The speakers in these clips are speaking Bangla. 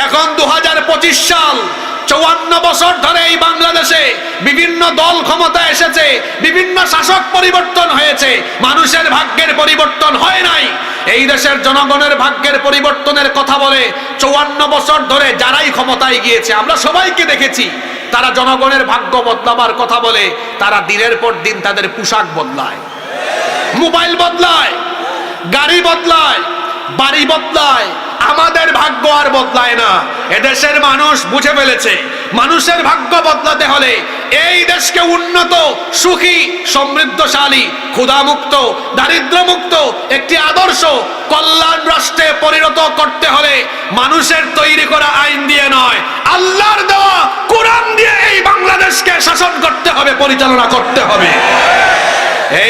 এখন 2025 সাল, 54 বছর ধরে এই বাংলাদেশে বিভিন্ন দল ক্ষমতায় এসেছে, বিভিন্ন শাসক পরিবর্তন হয়েছে, মানুষের ভাগ্যের পরিবর্তন হয় নাই। এই দেশের জনগণের ভাগ্যের পরিবর্তনের কথা বলে 54 বছর ধরে যারাই ক্ষমতায় গিয়েছে আমরা সবাইকে দেখেছি, তারা জনগণের ভাগ্য বদলাবার কথা বলে তারা দিনের পর দিন তাদের পোশাক বদলায়, মোবাইল বদলায়, গাড়ি বদলায়, বাড়ি বদলায়। আমাদের ভাগ্য আর বদলায় না। এদেশের মানুষ বুঝে ফেলেছে মানুষের ভাগ্য বদলাতে হলে এই দেশকে উন্নত, সুখী, সমৃদ্ধশালী, ক্ষুধামুক্ত, দারিদ্র্যমুক্ত একটি আদর্শ কল্যাণ রাষ্ট্রে পরিণত করতে হলে মানুষের তৈরি করা আইন দিয়ে নয়, আল্লাহর দেওয়া কোরআন দিয়ে এই বাংলাদেশকে শাসন করতে হবে, পরিচালনা করতে হবে।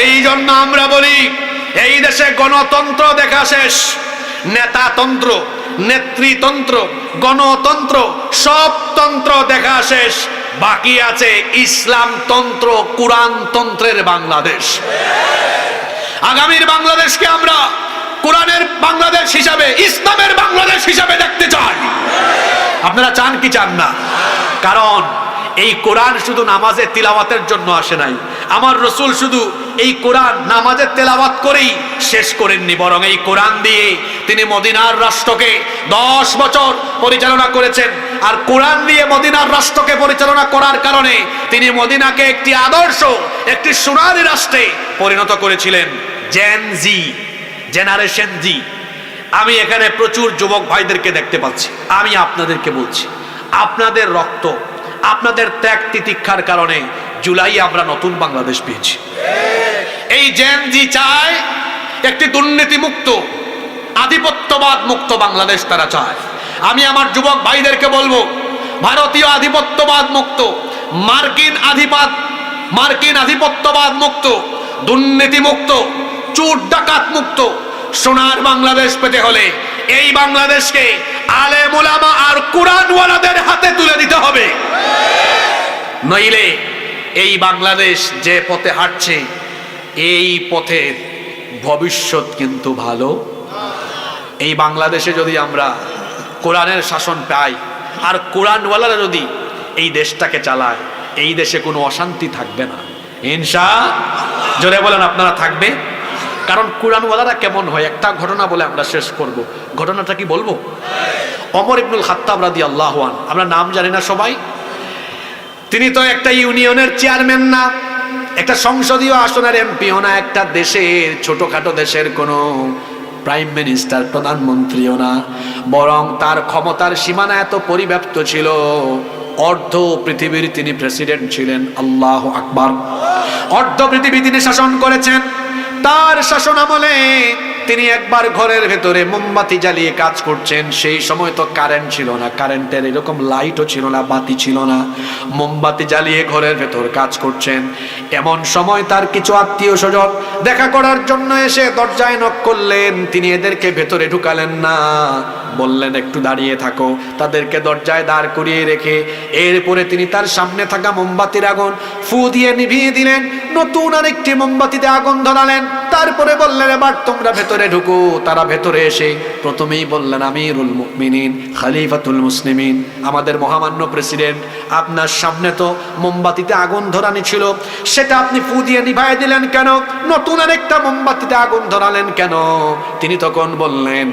এই জন্য আমরা বলি এই দেশে গণতন্ত্র দেখা শেষ, নেতাতন্ত্র, নেতৃতন্ত্র, গণতন্ত্র, সব তন্ত্র দেখা শেষ, বাকি আছে ইসলাম তন্ত্র, কোরআন তন্ত্রের বাংলাদেশ। আগামীর বাংলাদেশকে আমরা কোরআনের বাংলাদেশ হিসাবে, ইসলামের বাংলাদেশ হিসাবে দেখতে চাই। আপনারা চান কি চান না? কারণ এই কোরআন শুধু নামাজে তিলাওয়াতের জন্য আসে নাই। আমার রসুল শুধু এই কোরআন নামাজের তেলাওয়াত করেই শেষ করেননি, বরং এই কোরআন দিয়ে তিনি মদিনার রাষ্ট্রকে 10 বছর পরিচালনা করেছেন। আর কোরআন দিয়ে মদিনার রাষ্ট্রকে পরিচালনা করার কারণে তিনি মদিনাকে একটি আদর্শ, একটি সোনালী রাষ্ট্রে পরিণত করেছিলেন। জেনারেশন জি। আমি এখানে প্রচুর যুবক ভাইদেরকে দেখতে পাচ্ছি। আমি আপনাদেরকে বলছি, আপনাদের রক্ত, আপনাদের ত্যাগ তিতিক্ষার কারণে জুলাই আমরা নতুন বাংলাদেশ পেয়েছি। এই জেন জি চায় একটি দুর্নীতি মুক্ত, আধিপত্যবাদ মুক্ত বাংলাদেশ তারা চায়। আমি আমার যুবক ভাইদেরকে বলবো, ভারতীয় আধিপত্যবাদ মুক্ত, মার্কিন আধিপত্যবাদ মুক্ত, দুর্নীতি মুক্ত, চোর ডাকাত মুক্ত সোনার বাংলাদেশ পেতে হলে এই বাংলাদেশকে আলেম ওলামা আর কোরআনওয়ালাদের হাতে তুলে দিতে হবে। নইলে এই বাংলাদেশ যে পথে হাঁটছে এই পথের ভবিষ্যৎ কিন্তু ভালো। এই বাংলাদেশে যদি আমরা কোরআনের শাসন পাই আর কোরআনওয়ালারা যদি এই দেশটাকে চালায়, এই দেশে কোনো অশান্তি থাকবে না ইনশাআল্লাহ। জোরে বলেন আপনারা থাকবে? কারণ কোরআনওয়ালারা কেমন হয় একটা ঘটনা বলে আমরা শেষ করব। ঘটনাটা কি বলবো? ওমর ইবনুল খাত্তাব রাদিয়াল্লাহু আনহু, আমরা নাম জানি না সবাই, তিনি তো একটা ইউনিয়নের চেয়ারম্যান না, একটা সংসদীয় আসনের এমপিও না, একটা দেশের ছোটখাটো দেশের কোনো প্রাইম মিনিস্টার, প্রধানমন্ত্রীও না, বরং তার ক্ষমতার সীমানা এত পরিব্যাপ্ত ছিল, অর্ধ পৃথিবীর তিনি প্রেসিডেন্ট ছিলেন। আল্লাহু আকবার। অর্ধ পৃথিবী তিনি শাসন করেছেন। তার শাসন আমলে তিনি একবার ঘরের ভেতরে মোমবাতি জ্বালিয়ে কাজ করছেন। সেই সময় তো কারেন্ট ছিল না, কারেন্টের এরকম লাইটও ছিল না, বাতি ছিল না, মোমবাতি জ্বালিয়ে ঘরের ভেতর কাজ করছেন। এমন সময় তার কিছু আত্মীয় স্বজন দেখা করার জন্য এসে দরজায় নক করলেন। তিনি এদেরকে ভেতরে ঢুকালেন না, বললেন একটু দাঁড়িয়ে থাকো। তাদেরকে দরজায় দাঁড় করিয়ে রেখে এরপরে তিনি তার সামনে থাকা মোমবাতির আগুন ফু দিয়ে নিভিয়ে দিলেন, নতুন আরেকটি মোমবাতিতে আগুন ধরালেন। তারপরে বললেন এবার তোমরা ভেতরে ঢুকো। তারা ভেতরে এসে প্রথমেই বললেন আমিরুল মুমিনিন, খলিফাতুল মুসলিমিন, আমাদের মহামান্য প্রেসিডেন্ট, আপনার সামনে তো মোমবাতিতে আগুন ধরানি ছিল, সেটা আপনি ফু দিয়ে নিভায়ে দিলেন কেন? নতুন আরেকটা মোমবাতিতে আগুন ধরালেন কেন? তিনি তখন বললেন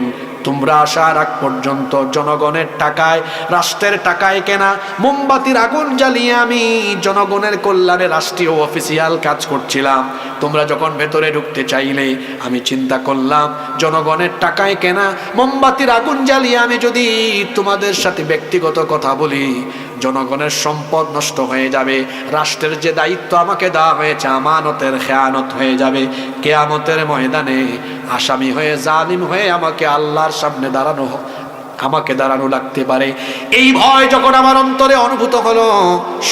তোমরা আসার আগ পর্যন্ত জনগণের টাকায়, রাষ্ট্রের টাকায় কেনা মোমবাতির আগুন জ্বালিয়ে আমি জনগণের কল্যাণে রাষ্ট্রীয় অফিসিয়াল কাজ করছিলাম। তোমরা যখন ভেতরে ঢুকতে চাইলে আমি চিন্তা করলাম জনগণের টাকায় কেনা মোমবাতির আগুন জ্বালিয়ে আমি যদি তোমাদের সাথে ব্যক্তিগত কথা বলি, জনগণের সম্পদ নষ্ট হয়ে যাবে, রাষ্ট্রের যে দায়িত্ব আমাকে দেওয়া হয়েছে আমানতের খেয়ানত হয়ে যাবে, কিয়ামতের ময়দানে আসামি হয়ে জালিম হয়ে আমাকে আল্লাহর সামনে দাঁড়ানো লাগতে পারে। এই ভয় যখন আমার অন্তরে অনুভূত হলো,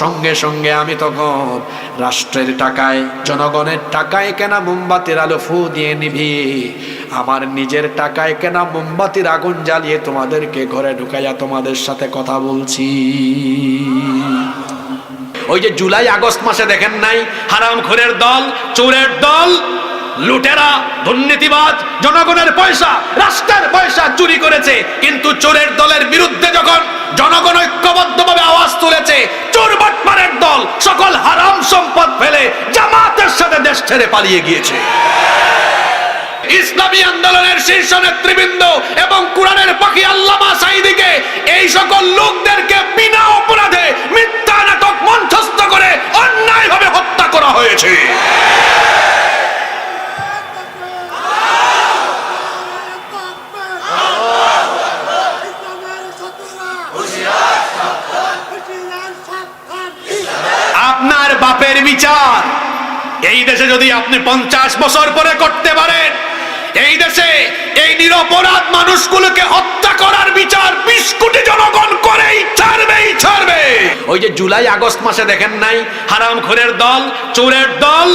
সঙ্গে সঙ্গে আমি তখন রাষ্ট্রের টাকায়, জনগণের টাকায় কেনা মোমবাতির আলো ফু দিয়ে নিভিয়ে আমার নিজের টাকায় কেনা মোমবাতির আগুন জ্বালিয়ে তোমাদেরকে ঘরে ঢুকাইয়া তোমাদের সাথে কথা বলছি। ওই যে জুলাই আগস্ট মাসে দেখেন নাই হারামখোরের দল, চোরের দল, লুটেরা, দুর্নীতিবাজ জনগণের পয়সা, রাষ্ট্রের পয়সা চুরি করে করেছে, কিন্তু চোরের দলের বিরুদ্ধে যখন জনগণ ঐক্যবদ্ধভাবে আওয়াজ তুলেছে, চোর বাটপারের দল সকল হারাম সম্পদ ফেলে জামাতের সাথে দেশ ছেড়ে পালিয়ে গিয়েছে। ইসলামী আন্দোলনের শীর্ষ নেতৃবৃন্দ এবং কোরআনের পাখি আল্লামা সাঈদীকে, এই সকল লোকদেরকে বিনা অপরাধে মিথ্যা নাটক মঞ্চস্থ করে অন্যায়ভাবে হত্যা করা হয়েছে। আপনার বাপের বিচার এই দেশে যদি আপনি 50 বছর পরে করতে পারেন, এই দেশে এই নিরপরাধ মানুষগুলোকে হত্যা করার বিচার 20 কোটি জনগণ করেই ছাড়বে। ওই যে জুলাই আগস্ট মাসে দেখেন নাই, হারামখোরের দল, চোরের দল,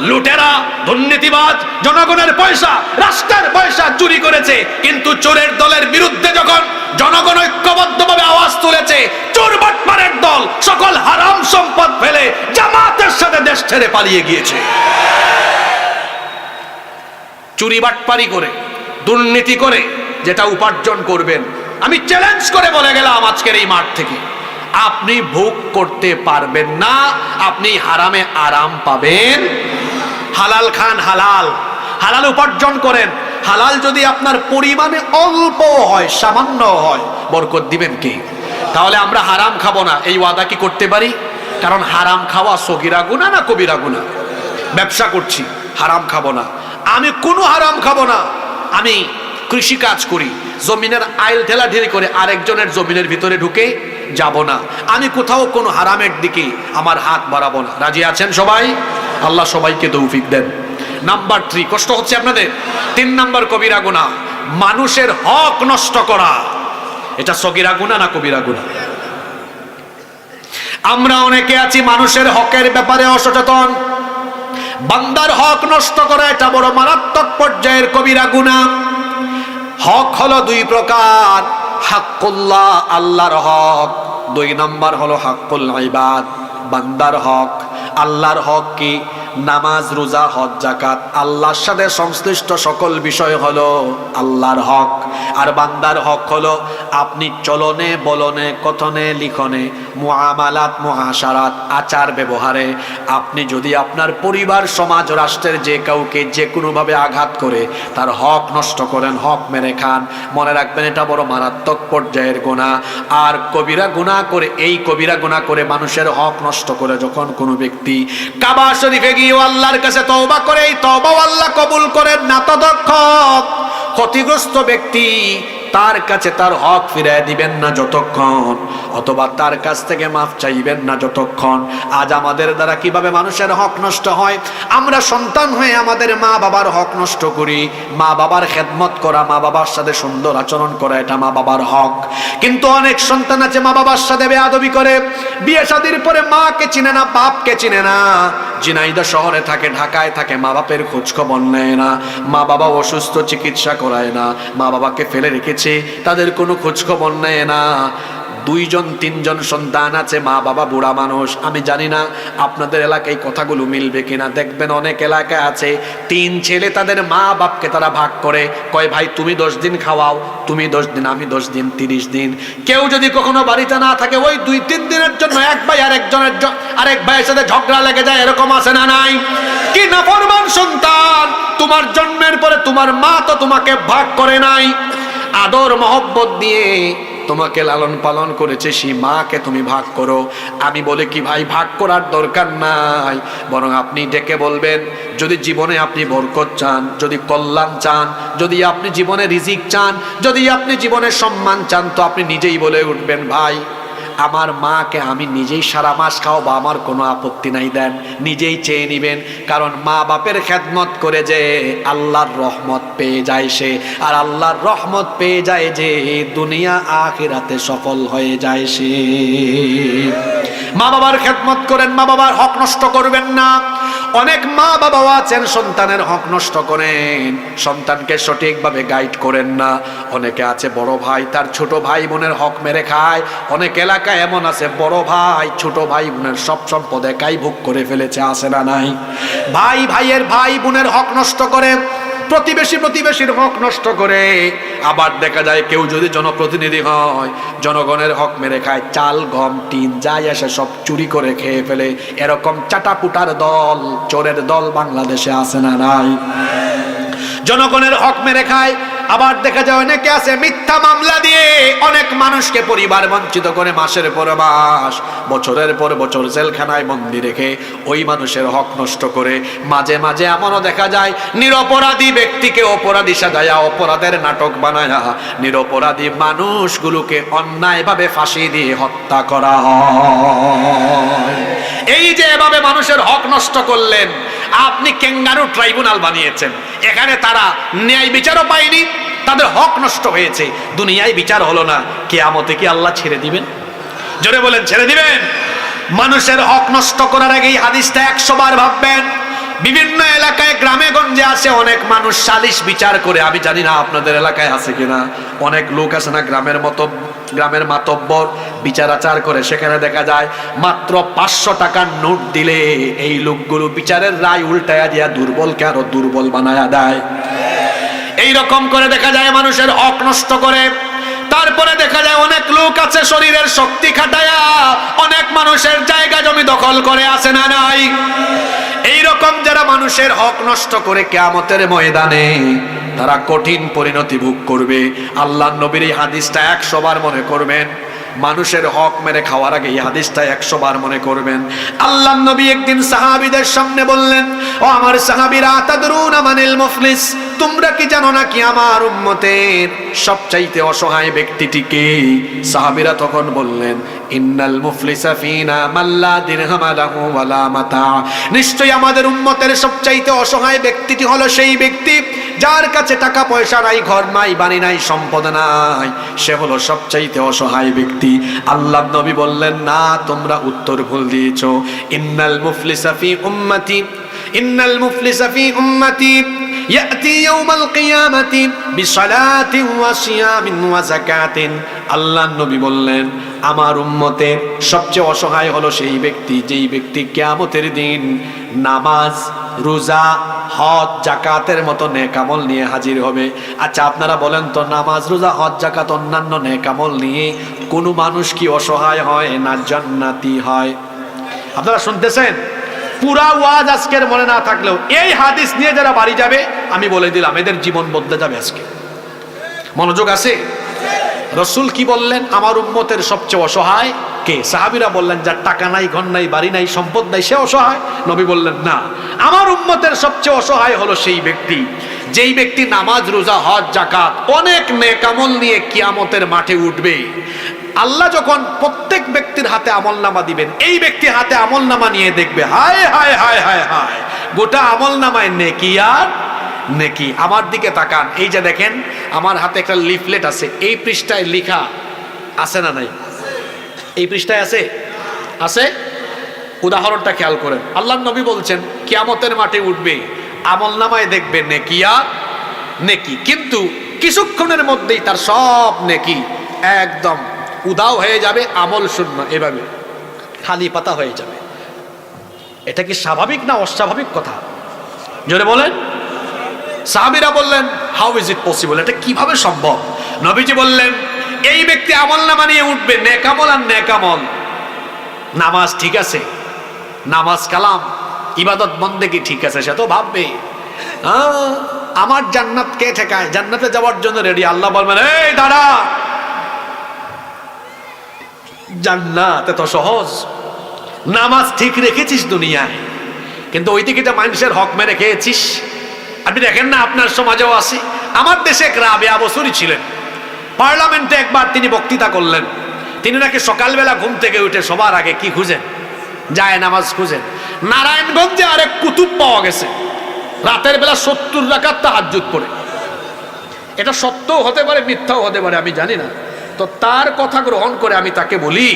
লুটেরা, দুর্নীতিবাজ জনগণের পয়সা, রাষ্ট্রের পয়সা চুরি করেছে, কিন্তু চোরের দলের বিরুদ্ধে যখন জনগণ ঐক্যবদ্ধভাবে আওয়াজ তুলেছে, চোর বাটপারের দল সকল হারাম সম্পদ ফেলে জামাতের সাথে দেশ ছেড়ে পালিয়ে গিয়েছে। চুরি বাটপারি করে, দুর্নীতি করে যেটা উপার্জন করবেন, আমি চ্যালেঞ্জ করে বলে গেলাম আজকের এই মাঠ থেকে, আপনি ভোগ করতে পারবেন না, আপনি হারামে আরাম পাবেন। হালাল খান, হালাল হালাল উপার্জন করেন। হালাল যদি আপনার পরিমাণে অল্প হয়, সামান্য হয়, বরকত দিবেন কি? তাহলে আমরা হারাম খাবো না, এই ওয়াদা কি করতে পারি? কারণ হারাম খাওয়া সগীরা গুনাহ না কবিরা গুনাহ? ব্যবসা করছি, হারাম খাবো না, আমি কোনো হারাম খাবো না। আমি কৃষি কাজ করি, জমিনের আইল ঠেলাঠেলি করে আরেকজনের জমিনের ভিতরে ঢুকে যাব না, আমি কোথাও কোনো হারামের দিকে আমার হাত বাড়াবো না। রাজি আছেন সবাই? আল্লাহ সবাইকে তৌফিক দেন। নাম্বার 3, কষ্ট হচ্ছে আপনাদের? 3 নাম্বার কবিরা গুনাহ, মানুষের হক নষ্ট করা। এটা সগীরা গুনাহ না কবিরা গুনাহ? আমরা অনেকে আছি মানুষের হকের ব্যাপারে অসচেতন। বান্দার হক নষ্ট করা এটা বড় মারাত্মক পর্যায়ের কবিরা গুনাহ। হক হলো 2 প্রকার, হাক্কুল্লাহ, আল্লাহর হক, 2 নাম্বার হলো হাক্কুল ইবাদ, বান্দার হক। আল্লাহর হক কি? নামাজ, রোজা, হজ, যাকাত, আল্লাহর সাথে সংশ্লিষ্ট সকল বিষয় হলো আল্লাহর হক। আর বান্দার হক হলো আপনি চলনে, বলনে, কথনে, লিখনে, মুআমালাত, মুআশারাত, আচার ব্যবহারে আপনি যদি আপনার পরিবার, সমাজ, রাষ্ট্রের যে কাউকে যে কোনোভাবে আঘাত করে তার হক নষ্ট করেন, হক মেরে খান, মনে রাখবেন এটা বড় মারাত্মক পর্যায়ের গুনাহ। আর কবিরা গুনাহ করে, এই কবিরা গুনাহ করে মানুষের হক নষ্ট করে যখন কোনো ব্যক্তি কাবা শরীফে গিয়ে আল্লাহর কাছে তওবা করে, এই তওবাও আল্লাহ কবুল করেন না ততক্ষণ ক্ষতিগ্রস্ত ব্যক্তি তার কাছে তার হক ফিরিয়ে দিবেন না যতক্ষণ, অথবা তার কাছ থেকে মাফ চাইবেন না যতক্ষণ। আজ আমাদের দ্বারা কিভাবে মানুষের হক নষ্ট হয়? আমরা সন্তান হয়ে আমাদের মা বাবার হক নষ্ট করি। মা বাবার খেদমত করা, মা বাবার সাথে সুন্দর আচরণ করা, এটা মা বাবার হক। কিন্তু অনেক সন্তান আছে মা বাবার সাথে বেয়াদবি করে, বিয়ে শাদীর পরে মাকে চিনে না, বাপকে চিনে না, ঝিনাইদহ শহরে থাকে, ঢাকায় থাকে, মা বাপের খোঁজ খবর নেয় না, মা বাবা অসুস্থ, চিকিৎসা করায় না, মা বাবাকে ফেলে রেখেছে, তাদের কোনো খোঁজ খবর নেয় না। 2 জন 3 জন সন্তান আছে, মা বাবা বুড়া মানুষ। আমি জানি না আপনাদের এলাকায় কথাগুলো মিলবে কিনা। দেখবেন অনেক এলাকায় আছে 3 ছেলে, তাদের মা বাপকে তারা ভাগ করে, কয় ভাই তুমি 10 দিন খাওয়াও, তুমি 10 দিন, আমি 10 দিন, 30 দিন। কেউ যদি কখনো বাড়িতে না থাকে, ওই 2-3 দিনের জন্য এক ভাই আরেক ভাইয়ের সাথে ঝগড়া লেগে যায়, এরকম আছে না নাই? কি নাফরমান সন্তান! তোমার জন্মের পরে তোমার মা তো তোমাকে ভাগ করে নাই, আদর মহব্বত দিয়ে তোমাকে লালন পালন করেছে, সেই মাকে তুমি ভাগ করো। আমি বলে কি ভাই, ভাগ করার দরকার নাই, বরং আপনি ডেকে বলবেন, যদি জীবনে আপনি বরকত চান, যদি কল্যাণ চান, যদি আপনি জীবনে রিজিক চান, যদি আপনি জীবনে সম্মান চান, তো আপনি নিজেই বলে উঠবেন, ভাই আমার মাকে আমি নিজেই সারা মাস খাওয়াবো, আমার কোনো আপত্তি নাই, দেন। নিজেই চেয়ে নিবেন, কারণ মা বাপের খেদমত করে যে আল্লাহর রহমত পেয়ে যায় সে, আর আল্লাহর রহমত পেয়ে যায় যে দুনিয়া আখিরাতে সফল হয়ে যায় সে। মা বাবার খেদমত করেন, মা বাবার হক নষ্ট করবেন না। অনেক মা বাবাও আছেন সন্তানের হক নষ্ট করেন, সন্তানকে সঠিকভাবে গাইড করেন না। অনেকে আছে বড় ভাই তার ছোট ভাই বোনের হক মেরে খায়। অনেক এলাকায় এমন আছে বড় ভাই ছোট ভাই বোনের সব সম্পদ একাই ভোগ করে ফেলেছে, আছে না নাই? ভাই ভাইয়ের ভাই বোনের হক নষ্ট করে, প্রতিবেশীর হক নষ্ট করে। আবার দেখা যায় কেউ যদি জনপ্রতিনিধি হয়, জনগণের হক মেরে খায়, চাল গম টিন যাই আসে সব চুরি করে খেয়ে ফেলে। এরকম চাটাপুটার দল, চোরের দল বাংলাদেশে আছে না নাই? জনগণের হক মেরে খায়। আবার দেখা যায় অনেকে আছে মিথ্যা মামলা দিয়ে অনেক মানুষকে পরিবার বঞ্চিত করে, মাসের পর মাস, বছরের পর বছর জেলখানায় বন্দি রেখে ওই মানুষের হক নষ্ট করে। মাঝে মাঝে এমনও দেখা যায় নিরপরাধী ব্যক্তিকে অপরাধী সাজায়া, অপরাধের নাটক বানায়া নিরপরাধী মানুষগুলোকে অন্যায়ভাবে ফাঁসি দিয়ে হত্যা করা হয়। এই যে এভাবে মানুষের হক নষ্ট করলেন, আপনি ক্যাঙ্গারু ট্রাইব্যুনাল বানিয়েছেন। এখানে তারা ন্যায় বিচারও পায়নি, তাদের হক নষ্ট হয়েছে, দুনিয়ায় বিচার হলো না। কিয়ামতে কি আল্লাহ ছেড়ে দিবেন? জোরে বলেন, ছেড়ে দিবেন? মানুষের হক নষ্ট করার আগে এই হাদিসটা 100 বার ভাববেন। বিভিন্ন এলাকায় গ্রামে গঞ্জে আছে অনেক মানুষ সালিশ বিচার করে। আমি জানি না আপনাদের এলাকায় আছে কিনা। অনেক লোক আছে না গ্রামের মাতব্বর বিচার আচার করে। সেখানে দেখা যায় মাত্র 500 টাকার নোট দিলে এই লোকগুলো বিচারের রায় উল্টায়া দিয়া দুর্বলকে আরো দুর্বল বানায়া দেয়। এই রকম করে দেখা যায় মানুষের হক নষ্ট করে। তারপরে দেখা যায় অনেক লোক আছে শরীরের শক্তি খাটায়া অনেক মানুষের জায়গা জমি দখল করে, আছে না নাই? এইরকম যারা মানুষের হক নষ্ট করে কিয়ামতের ময়দানে তারা কঠিন পরিণতি ভোগ করবে। আল্লাহর নবীর এই হাদিসটা 100 বার মনে করবেন। মানুষের হক মেরে খাওয়ার আগে এই হাদিসটা 100 বার মনে করবেন। আল্লাহর নবী একদিন সাহাবীদের সামনে বললেন, ও আমার সাহাবীরা, তাদরুনা মানিল মুফলিস, তোমরা কি জানো না কি আমার উম্মতের সবচাইতে অসহায় ব্যক্তিটিকে? সাহাবীরা তখন বললেন, ইন্নাল মুফলিসা ফিনা মাল্লা দিরহাম লাহু ওয়ালা মাতা, নিশ্চয়ই আমাদের উম্মতের সবচাইতে অসহায় ব্যক্তিটি হলো সেই ব্যক্তি যার কাছে টাকা পয়সা নাই, ঘর নাই, বাড়ি নাই, সম্পদ নাই, সে হলো সবচাইতে অসহায় ব্যক্তি। আল্লাহর নবী বললেন, না, তোমরা উত্তর ভুল দিয়েছো। ইন্নাল মুফলিসা ফি উম্মতি, ইন্নাল মুফলিসা ফি উম্মতি ইয়াতি ইয়াউমাল কিয়ামাতি বিসালাতিন ওয়া সিয়ামিন ওয়া যাকাতিন। আল্লাহর নবী বললেন, আমার উম্মতের সবচেয়ে অসহায় হলো সেই ব্যক্তি যেই ব্যক্তি কিয়ামতের দিন নামাজ, রোজা, হজ, যাকাতের মতো নেক আমল নিয়ে হাজির হবে। আচ্ছা আপনারা বলেন তো, নামাজ, রোজা, হজ, যাকাত অন্যান্য নেক আমল নিয়ে কোনো মানুষ কি অসহায় হয় না জান্নাতি হয়? আপনারা শুনতেছেন? পুরা ওয়াজ আজকের মনে না থাকলেও এই হাদিস নিয়ে যারা বাড়ি যাবে, আমি বলে দিলাম এদের জীবন বদলে যাবে আজকে। মনোযোগ আছে? রাসূল কি বললেন? আমার উম্মতের সবচেয়ে অসহায় কে? সাহাবীরা বললেন, যার টাকা নাই, ঘর নাই, বাড়ি নাই, সম্পদ নাই, সে অসহায়? নবী বললেন, না, আমার উম্মতের সবচেয়ে অসহায় হলো সেই ব্যক্তি যেই ব্যক্তি নামাজ, রোজা, হজ, যাকাত অনেক নেক আমল নিয়ে কিয়ামতের মাঠে উঠবে। আল্লাহ যখন প্রত্যেক ব্যক্তির হাতে আমলনামা দিবেন, এই ব্যক্তি হাতে আমলনামা নিয়ে দেখবে, হায় হায় হায় হায় হায়, গোটা আমলনামায় নেকি আর নেকি। আমার দিকে তাকান, এই যে দেখেন আমার হাতে একটা লিফলেট আছে, এই পৃষ্ঠায় লেখা আছে না নাই? এই পৃষ্ঠায় আছে, আছে। উদাহরণটা খেয়াল করেন। আল্লাহর নবী বলছেন কিয়ামতের মাঠে উঠবে, আমলনামায় দেখবে নেকি আর নেকি, কিন্তু কিছুক্ষণের মধ্যেই তার সব নেকি একদম উদাও হয়ে যাবে, আমল শূন্য, এভাবে খালি পাতা হয়ে যাবে। এটা কি স্বাভাবিক না অস্বাভাবিক কথা? জোরে বলেন। সাহাবীরা বললেন, হাউ ইজ ইট পসিবল, এটা কিভাবে সম্ভব? নবীজি বললেন, এই ব্যক্তি আমলনামা নিয়ে উঠবে নেক আমল আর নেক আমল। নামাজ ঠিক আছে, নামাজ কালাম ইবাদত বন্দেগী ঠিক আছে, সে তো ভাববে আমার জান্নাত কে ঠেকায়, জান্নাতে যাওয়ার জন্য রেডি। আল্লাহ বলবেন, এই দাঁড়া, জান্নাত এত সহজ? নামাজ ঠিক রেখেছিস দুনিয়ায়, কিন্তু ওইদিকে যে মানুষের হক মেরে খেয়েছিস। আপনি দেখেন না, আপনার সমাজেও আছে। আমার দেশে এক রাবেয়া বসুরি ছিলেন, পার্লামেন্টে একবার তিনি বক্তৃতা করলেন। তিনি নাকি সকালবেলা ঘুম থেকে উঠে সবার আগে কি খুঁজেন? যায় নামাজ খুঁজেন। নারায়ণগঞ্জে আরেক কুতুব পাওয়া গেছে, রাতের বেলা 70 রাকাত তাহাজ্জুদ পড়ে। এটা সত্যও হতে পারে, মিথ্যাও হতে পারে, আমি জানি না। তো তার কথা গ্রহণ করে আমি তাকে বলি,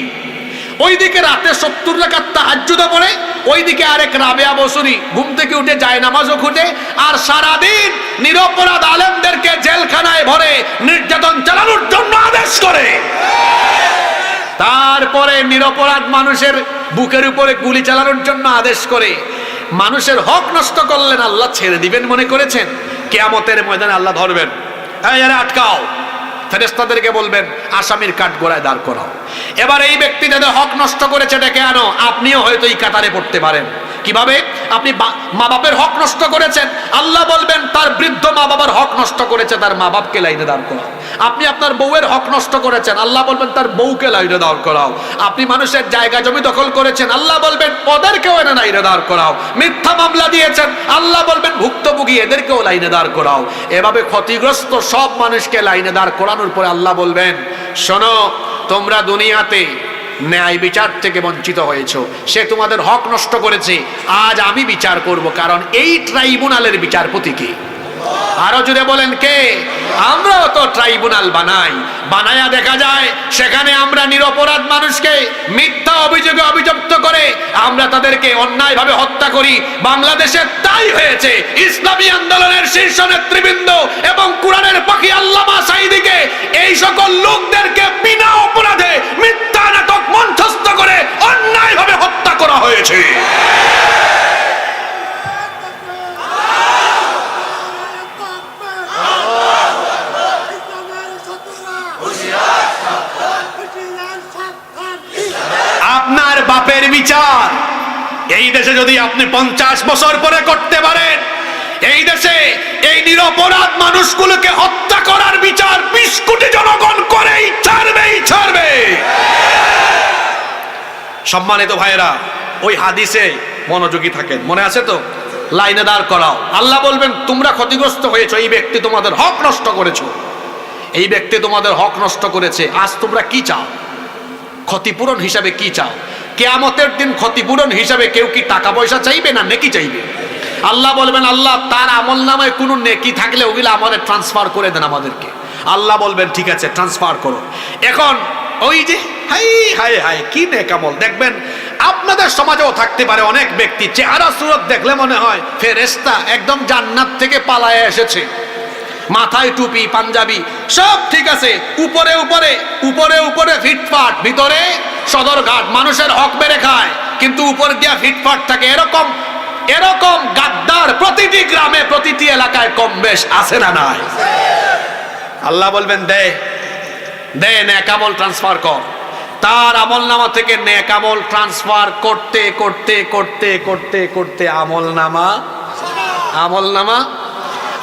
ওইদিকে রাতে 70 রাকাত তাহাজ্জুদ পড়ে, ওইদিকে আরেক রাবেয়া বসুরি ঘুম থেকে উঠে যায় নামাজও খুঁজে, আর সারাদিন নিরপরাধ আলেমদেরকে জেলখানায় ভরে নির্যাতন চালানোর জন্য আদেশ করে। তারপরে নিরপরাধ মানুষের বুকের উপরে গুলি চালানোর জন্য আদেশ করে। মানুষের হক নষ্ট করলেন, আল্লাহ ছেড়ে দিবেন মনে করেছেন? কিয়ামতের ময়দানে আল্লাহ ধরবেন, এই আরে আটকাও, ফেরেশতাদেরকে বলবেন আসামির কাঠগড়ায় দাঁড় করাও। এবার এই ব্যক্তি যাদের হক নষ্ট করেছে ডেকে আনো, আপনিও হয়তো এই কাতারে পড়তে পারেন। কিভাবে? আপনি মা বাপের হক নষ্ট করেছেন, আল্লাহ বলবেন তার বৃদ্ধ মা বাবার হক নষ্ট করেছে, তার মা বাপকে লাইনে দাঁড় করাও। আপনি আপনার বউয়ের হক নষ্ট করেছেন, আল্লাহ বলবেন তার বউকে লাইনে দাঁড় করাও। আপনি মানুষের জায়গা জমি দখল করেছেন, আল্লাহ বলবেন ওদেরকেও এনে লাইনে দাঁড় করাও। মিথ্যা মামলা দিয়েছেন, আল্লাহ বলবেন ভুক্তভোগী এদেরকেও লাইনে দাঁড় করাও। এভাবে ক্ষতিগ্রস্ত সব মানুষকে লাইনে দাঁড় করানোর পরে আল্লাহ বলবেন, শোনো, তোমরা দুনিয়াতে ন্যায় বিচার থেকে বঞ্চিত হয়েছো, সে তোমাদের হক নষ্ট করেছে, আজ আমি বিচার করব। কারণ এই ট্রাইব্যুনালের বিচারপতি কে? আরো জুড়ে বলেন কে? আমরাও তো ট্রাইব্যুনাল বানাই, বানায়া দেখা যায় সেখানে আমরা নিরপরাধ মানুষকে মিথ্যা অভিযোগে অভিযুক্ত করে আমরা তাদেরকে অন্যায়ভাবে হত্যা করি। বাংলাদেশে তাই হয়েছে। ইসলামী আন্দোলনের শীর্ষ নেতৃবৃন্দ এবং কোরআনের পাখি আল্লামা সাঈদীকে এই সকল লোকদেরকে বিনা অপরাধে মিথ্যা নাটক মঞ্চস্থ করে অন্যায়ভাবে হত্যা করা হয়েছে। আপনার বাপের বিচার এই দেশে যদি আপনি 50 বছর পরে করতে পারেন, এই দেশে এই নিরপরাধ মানুষগুলোকে হত্যা করার বিচার 20 কোটি জনগণ করেই ছাড়বে। সম্মানিত ভাইরা, ওই হাদিসে মনোযোগী থাকেন, মনে আছে তো? লাইনে দাঁড় করাও। আল্লাহ বলবেন তোমরা ক্ষতিগ্রস্ত হয়েছো, এই ব্যক্তি তোমাদের হক নষ্ট করেছো, এই ব্যক্তি তোমাদের হক নষ্ট করেছে, আজ তোমরা কি চাও? ক্ষতিপূরণ হিসাবে কি চাও? কিয়ামতের দিন ক্ষতিপূরণ হিসাবে কেউ কি টাকা পয়সা চাইবে না নেকি চাইবে? আল্লাহ বলবেন, আল্লাহ তার আমল নামায় কোনো নেকি থাকলে ওগুলো আমাদের ট্রান্সফার করে দেন আমাদেরকে। আল্লাহ বলবেন ঠিক আছে, ট্রান্সফার করো। এখন ওই যে হাই হাই হাই কি নেকামল, দেখবেন আপনাদের সমাজেও থাকতে পারে অনেক ব্যক্তি চেহারা সুরত দেখলে মনে হয় ফেরেশতা, একদম জান্নাত থেকে পালায়ে এসেছে, মাথায় টুপি পাঞ্জাবি সব ঠিক আছে, উপরে উপরে উপরে উপরে ফিটফাট, ভিতরে সদরঘাট, মানুষের হক মেরে খায়, কিন্তু উপর দিয়া ফিটফাট থাকে। এরকম এরকম গাদ্দার প্রতিটি গ্রামে প্রতিটি এলাকায় কম বেশ আছে না নাই? আল্লাহ বলবেন দে দে নেক আমল ট্রান্সফার কর। তার আমল নামা থেকে নেক আমল ট্রান্সফার করতে করতে করতে করতে করতে আমল নামা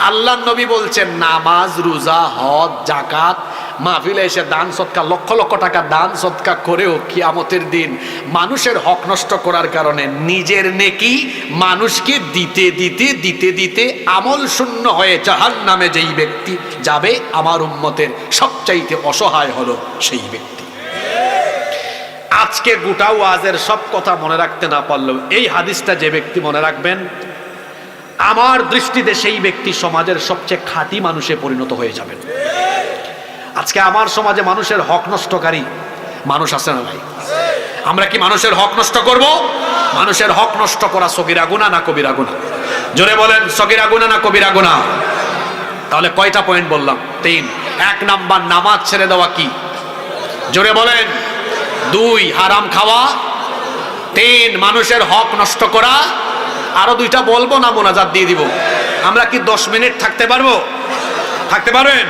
আল্লাহ নবী বলছেন নামাজ, রোজা, হজ, জাকাত, মাহফিলে এসে দান সদকা, লক্ষ লক্ষ টাকা দান সদকা করেও কিয়ামতের দিন মানুষের হক নষ্ট করার কারণে নিজের নেকি মানুষকে দিতে দিতে দিতে দিতে আমল শূন্য হয়ে জাহান্নামে যেই ব্যক্তি যাবে, আমার উম্মতের সবচাইতে অসহায় হলো সেই ব্যক্তি। আজকে গোটা ওয়াজের সব কথা মনে রাখতে না পারলেও এই হাদিসটা যে ব্যক্তি মনে রাখবেন, আমার দৃষ্টিতে সেই ব্যক্তি সমাজের সবচেয়ে খাঁটি মানুষে পরিণত হয়ে যাবেন। আজকে আমার সমাজে মানুষের হক নষ্টকারী মানুষ আছে না ভাই? আমরা কি মানুষের হক নষ্ট করব? মানুষের হক নষ্ট করা সগীরা গুনাহ না কবিরা গুনাহ? জোরে বলেন, সগীরা গুনাহ না কবিরা গুনাহ? তাহলে কয়টা পয়েন্ট বললাম? 3। 1 নাম্বার নামাজ ছেড়ে দেওয়া কি? জোরে বলেন। 2 হারাম খাওয়া। 3 মানুষের হক নষ্ট করা। আরো 2টা বলবো না মোনাজাত দিয়ে দিব। আমরা কি 10 মিনিট থাকতে পারবো? থাকতে পারবেন?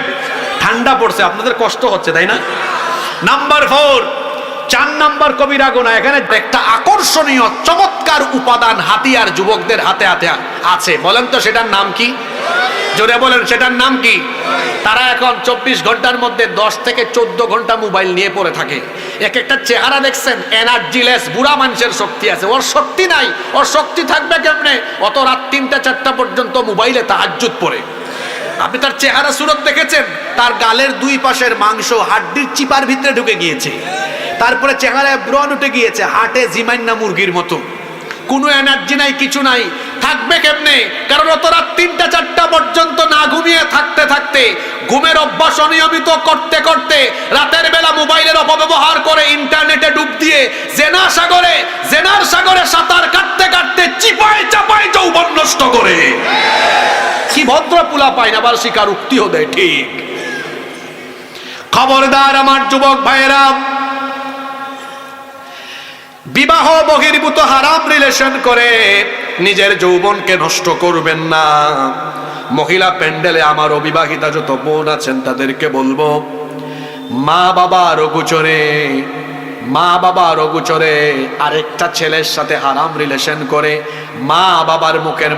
ঠান্ডা পড়ছে, আপনাদের কষ্ট হচ্ছে তাই না? নাম্বার 4, 4 নাম্বার কবিরা গুনাহ। এখানে একটা আকর্ষণীয় চমৎকার উপাদান হাতিয়ার যুবকদের হাতে হাতে আছে, বলেন তো সেটার নাম কি? জোরে বলেন, সেটার নাম কি? তারা এখন 24 ঘন্টার মধ্যে 10 থেকে 14 ঘন্টা মোবাইল নিয়ে পড়ে থাকে। এক একটা চেহারা দেখছেন এনার্জিলেস, বুড়া মানুষের শক্তি আছে, ওর শক্তি নাই। ওর শক্তি থাকবে কেমনে? অত রাত 3টা 4টা পর্যন্ত মোবাইলে তাহাজ্জুদ পড়ে। আপনি তার চেহারা সুরত দেখেছেন? তার গালের 2 পাশের মাংস হাড্ডির চিপার ভিতরে ঢুকে গিয়েছে, তারপরে চেহারায় ব্রণ উঠে গিয়েছে, হাটে জিমাইন্না মুরগির মতো, কোনো এনার্জি নাই, কিছু নাই। থাকবে কেমনে? কারণ অত রাত 3টা 4টা পর্যন্ত না ঘুমিয়ে থাকতে থাকতে, ঘুমের অভ্যাস অনিয়মিত করতে করতে, রাতের বেলা মোবাইলের অপব্যবহার করে, ইন্টারনেটে ডুব দিয়ে জেনার সাগরে সাঁতার কাটতে কাটতে চিপায় চাপায় যৌবন নষ্ট করে। কি ভদ্র পোলা পায় না, আবার শিকার উক্তিও দেয়। ঠিক। খবরদার আমার যুবক ভাইয়েরা, বিবাহ বহির্ভূত হারাম রিলেশন করে নিজের যৌবনকে নষ্ট করবেন না। মহিলা প্যান্ডেলে আমার অবিবাহিতা যত বোন আছেন তাদেরকে বলবো, মা বাবার অগোচরে আরেকটা ছেলের সাথে হারাম রিলেশন করে মা বাবার মুখের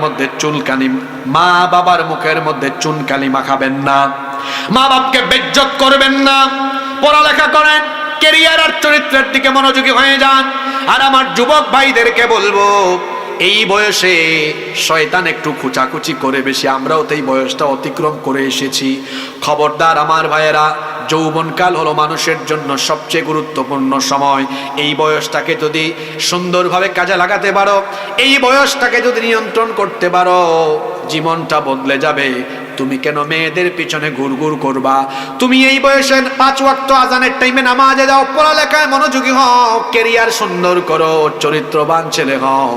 মধ্যে চুনকালি মাখাবেন না, মা বাপকে বেজ্জত করবেন না। পড়ালেখা করেন, ক্যারিয়ার আর চরিত্রের দিকে মনোযোগী হয়ে যান। আর আমার যুবক ভাইদেরকে বলবো, এই বয়সে শয়তান একটু খুচাখুচি করে বেশি, আমরাও তো এই বয়সটা অতিক্রম করে এসেছি। খবরদার আমার ভাইয়েরা, যৌবনকাল হলো মানুষের জন্য সবচেয়ে গুরুত্বপূর্ণ সময়। এই বয়সটাকে যদি সুন্দরভাবে কাজে লাগাতে পারো, এই বয়সটাকে যদি নিয়ন্ত্রণ করতে পারো, জীবনটা বদলে যাবে। তুমি কেন মেয়েদের পিছনে ঘুরঘুর করবা? তুমি এই বয়সে 5 ওয়াক্ত আজানের টাইমে নামাজে যাও, পড়ালেখায় মনোযোগী হও, ক্যারিয়ার সুন্দর করো, চরিত্রবান ছেলে হও।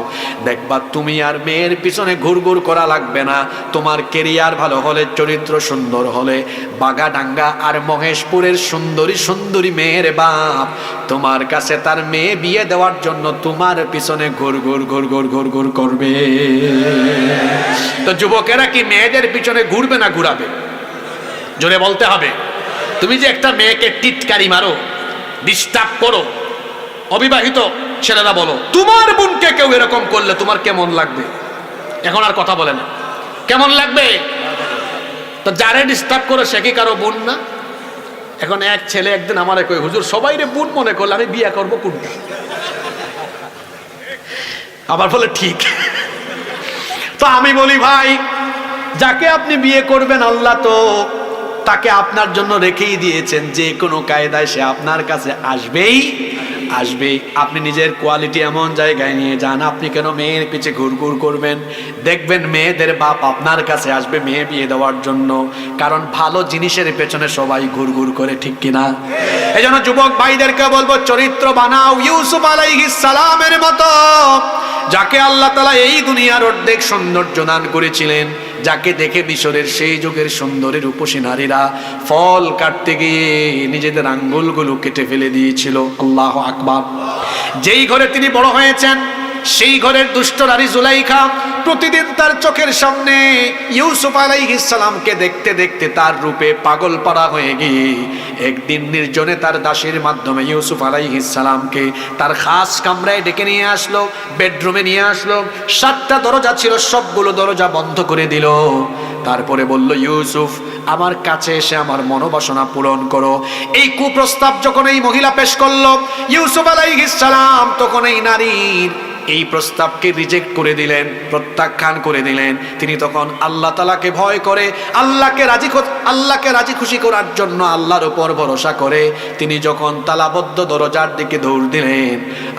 দেখবা তুমি আর মেয়ের পিছনে ঘুরঘুর করা লাগবে না। তোমার ক্যারিয়ার ভালো হলে, চরিত্র সুন্দর হলে, বাগাডাঙ্গা আর মহেশপুরের সুন্দরী সুন্দরী মেয়ের বাপ তোমার কাছে তার মেয়ে বিয়ে দেওয়ার জন্য তোমার পিছনে ঘুরঘুর করবে। তো যুবকেরা কি মেয়েদের পিছনে ঘুরবে না ঘুরাবে? জোরে বলতে হবে। তুমি যে একটা মেয়েকে টিটকারি মারো, ডিস্টার্ব করো, অবিবাহিত ছেলেরা বলো, তোমার বোনকে কেউ এরকম করলে তোমার কেমন লাগবে? এখন আর কথা বলে না, কেমন লাগবে? তো যারে ডিস্টার্ব করো সে কি কারো বোন না? এখন এক ছেলে একদিন আমারে কই, হুজুর সবাই রে বোন মনে করলে আমি বিয়ে করবো কোনটা? আবার বলে ঠিক। তো আমি বলি, ভাই যাকে আপনি বিয়ে করবেন আল্লাহ তো তাকে আপনার জন্য রেখেই দিয়েছেন, যে কোনো কায়দায় সে আপনার কাছে আসবেই। আপনি নিজের কোয়ালিটি এমন জায়গায় নিয়ে যান, আপনি কেন মেয়ের পিছে ঘুরঘুর করবেন? দেখবেন মেয়েদের বাপ আপনার কাছে আসবে মেয়ে বিয়ে দেওয়ার জন্য, কারণ ভালো জিনিসের পেছনে সবাই ঘুরঘুর করে, ঠিক কিনা? এই জন্য যুবক ভাইদেরকে বলবো, চরিত্র বানাও ইউসুফ আলাইহিস সালামের মতো, যাকে আল্লাহ তাআলা এই দুনিয়ার অর্ধেক সৌন্দর্য দান করেছিলেন, যাকে দেখে মিশরের সেই যুগের সুন্দরী রূপসী নারীরা ফল কাটতে গিয়ে নিজেদের আঙ্গুলগুলো কেটে ফেলে দিয়েছিল। আল্লাহু আকবার। যেই ঘরে তিনি বড় হয়েছেন, সেই ঘরের দুষ্ট নারী জুলাইখা প্রতিদিন তার চোখের সামনে ইউসুফ আলাইহিস সালামকে দেখতে দেখতে তার রূপে পাগল পাড়া হয়ে গিয়ে একদিন নির্জনে তার দাসীর মাধ্যমে ইউসুফ আলাইহিস সালামকে তার খাস কামরায় ডেকে নিয়ে আসলো, বেডরুমে নিয়ে আসলো। 7টা দরজা ছিল, সবগুলো দরজা বন্ধ করে দিল। তারপরে বলল, ইউসুফ আমার কাছে এসে আমার মনোবাসনা পূরণ করো। এই কুপ্রস্তাব যখন এই মহিলা পেশ করলো, ইউসুফ আলাইহিস সালাম তখন এই নারীর এই প্রস্তাবকে রিজেক্ট করে দিলেন, প্রত্যাখ্যান করে দিলেন। তিনি তখন আল্লাহ তাআলাকে ভয় করে, আল্লাহকে রাজি খুশি করার জন্য আল্লাহর উপর ভরসা করে তিনি যখন তালাবদ্ধ দরজার দিকে দৌড় দিলেন,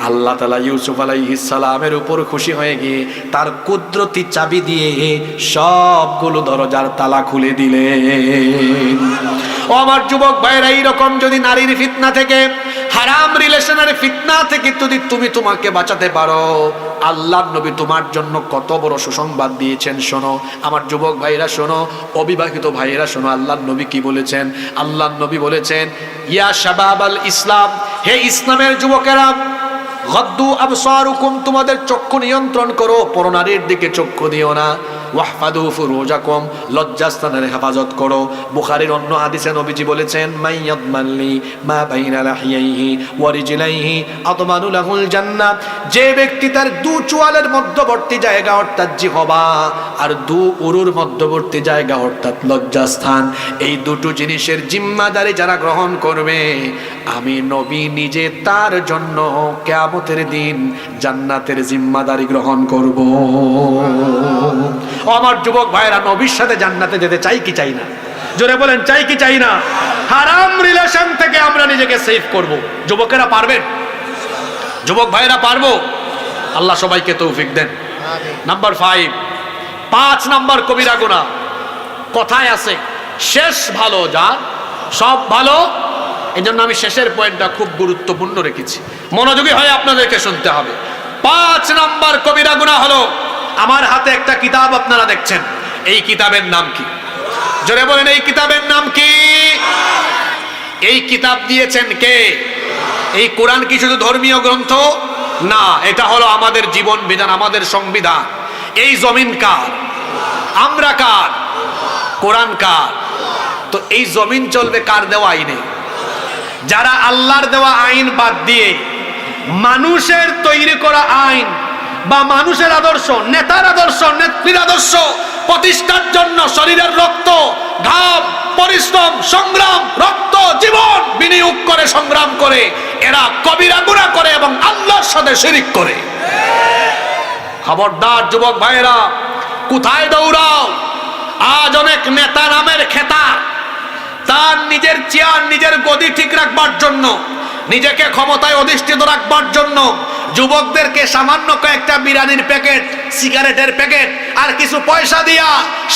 আল্লাহ তাআলা ইউসুফ আলাইহিস সালামের উপর খুশি হয়ে গিয়ে তার কুদরতি চাবি দিয়ে সবগুলো দরজার তালা খুলে দিলেন। ও আমার যুবক ভাইরা, এইরকম যদি নারীর ফিতনা থেকে, হারাম রিলেশনের ফিতনা থেকে যদি তোমাকে বাঁচাতে পারো, আল্লাহর নবী তোমার জন্য কত বড় সুসংবাদ দিয়েছেন শোনো। আমার যুবক ভাইরা শোনো, অবিবাহিত ভাইরা শোনো, আল্লাহর নবী কি বলেছেন? আল্লাহর নবী বলেছেন, ইয়া শাবাবাল ইসলাম, হে ইসলামের যুবকেরা, গদ্দু আবসারুকুম, তোমাদের চক্ষু নিয়ন্ত্রণ করো, পরনারীর দিকে চক্ষু দিও না। ওয়াহফাদু ফুরুজাকুম, লজ্জাস্থানের হেফাজত করো। বুখারীর অন্য হাদিসে নবীজি বলেছেন, মাইয়াদমানলি মা বাইনা লাহিয়াইহি ওয়া রিজলাইহি আতমানু লাহুল জান্নাহ, যে ব্যক্তি তার দু চোয়ালের মধ্যবর্তী জায়গা অর্থাৎ জিহবা আর দু উরুর মধ্যবর্তী জায়গা অর্থাৎ লজ্জাস্থান, এই দুটো জিনিসের জিম্মাদারি যারা গ্রহণ করবে, আমি নবী নিজে তার জন্য কিয়ামতের দিন জান্নাতের জিম্মাদারি গ্রহণ করব। আমার যুবক ভাইরা, নবীর সাথে জান্নাতে যেতে চাই কি চাই না? জোরে বলেন, চাই কি চাই না? হারাম রিলেশন থেকে আমরা নিজেকে সেভ করব। যুবকেরা পারবেন? যুবক ভাইরা পারবো? আল্লাহ সবাইকে তৌফিক দেন। নাম্বার 5 নাম্বার কবিরা গুনাহ। কথায় আছে, শেষ ভালো যার সব ভালো। এই জন্য আমি শেষের পয়েন্টটা খুব গুরুত্বপূর্ণ রেখেছি, মনোযোগী হয়ে আপনাদেরকে শুনতে হবে। 5 নাম্বার কবিরা গুনাহ হলো, আমার হাতে একটা কিতাব আপনারা দেখছেন, এই কিতাবের নাম কি? জোরে বলেন, এই কিতাবের নাম কি? এই কিতাব দিয়েছেন কে? এই কোরআন কি শুধু ধর্মীয় গ্রন্থ না, এটা হলো আমাদের জীবন বিধান, আমাদের সংবিধান। এই জমিন কার? আমরা কার? কোরআন কার? তো এই জমিন চলবে কার দেওয়া আইনে? যারা আল্লাহর দেওয়া আইন বাদ দিয়ে মানুষের তৈরি করা আইন বা মানুষের আদর্শ, নেতার আদর্শ, নেত্রীর আদর্শ প্রতিষ্ঠার জন্য শরীরের রক্ত, ঘাম, পরিশ্রম, সংগ্রাম, রক্ত, জীবন বিনিয়োগ করে সংগ্রাম করে এরা কবিরা গুনাহ করে এবং আল্লাহর সাথে শিরিক করে। খবরদার যুবক ভাইয়েরা, কোথায় দৌড়াও? আজ অনেক নেতা নামের খেতা তার নিজের চেয়ার, নিজের গদি ঠিক রাখবার জন্য, নিজেকে ক্ষমতায় অধিষ্ঠিত রাখবার জন্য যুবকদেরকে সামান্য কয়েকটা বিরিয়ানির প্যাকেট, সিগারেটের প্যাকেট আর কিছু পয়সা দিয়া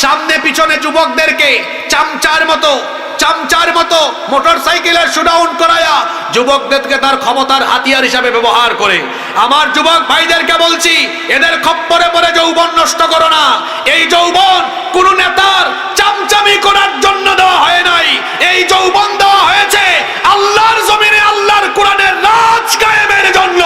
সামনে পিছনে যুবকদেরকে চামচার মতো মোটরসাইকেলের শোডাউন করায়া যুবকদেরকে তার ক্ষমতার হাতিয়ার হিসাবে ব্যবহার করে। আমার যুবক ভাইদেরকে বলছি, এদের খপ্পরে পড়ে যৌবন নষ্ট করো না। এই যৌবন কোন নেতার চামচামি করার জন্য দেওয়া হয় নাই, এই যৌবন দেওয়া হয়েছে আল্লাহর জমিনে আল্লাহর কোরআনের রাজ কায়েমের জন্য।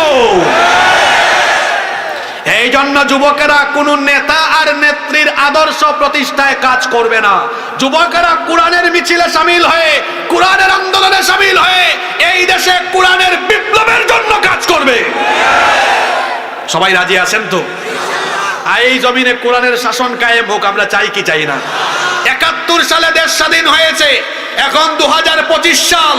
এই জন্য যুবকেরা কোন নেতা আর নেত্রীর আদর্শ প্রতিষ্ঠায় কাজ করবে না। যুবকেরা কোরআনের মিছিলে শামিল হয়ে, কোরআনের আন্দোলনে শামিল হয়ে এই দেশে কোরআনের বিপ্লবের জন্য কাজ করবে। সবাই রাজি আছেন তো? এই জমিনে কোরআনের শাসন কায়েম হোক, আমরা চাই কি চাই না? ৭১ সালে দেশ স্বাধীন হয়েছে, এখন ২০২৫ সাল।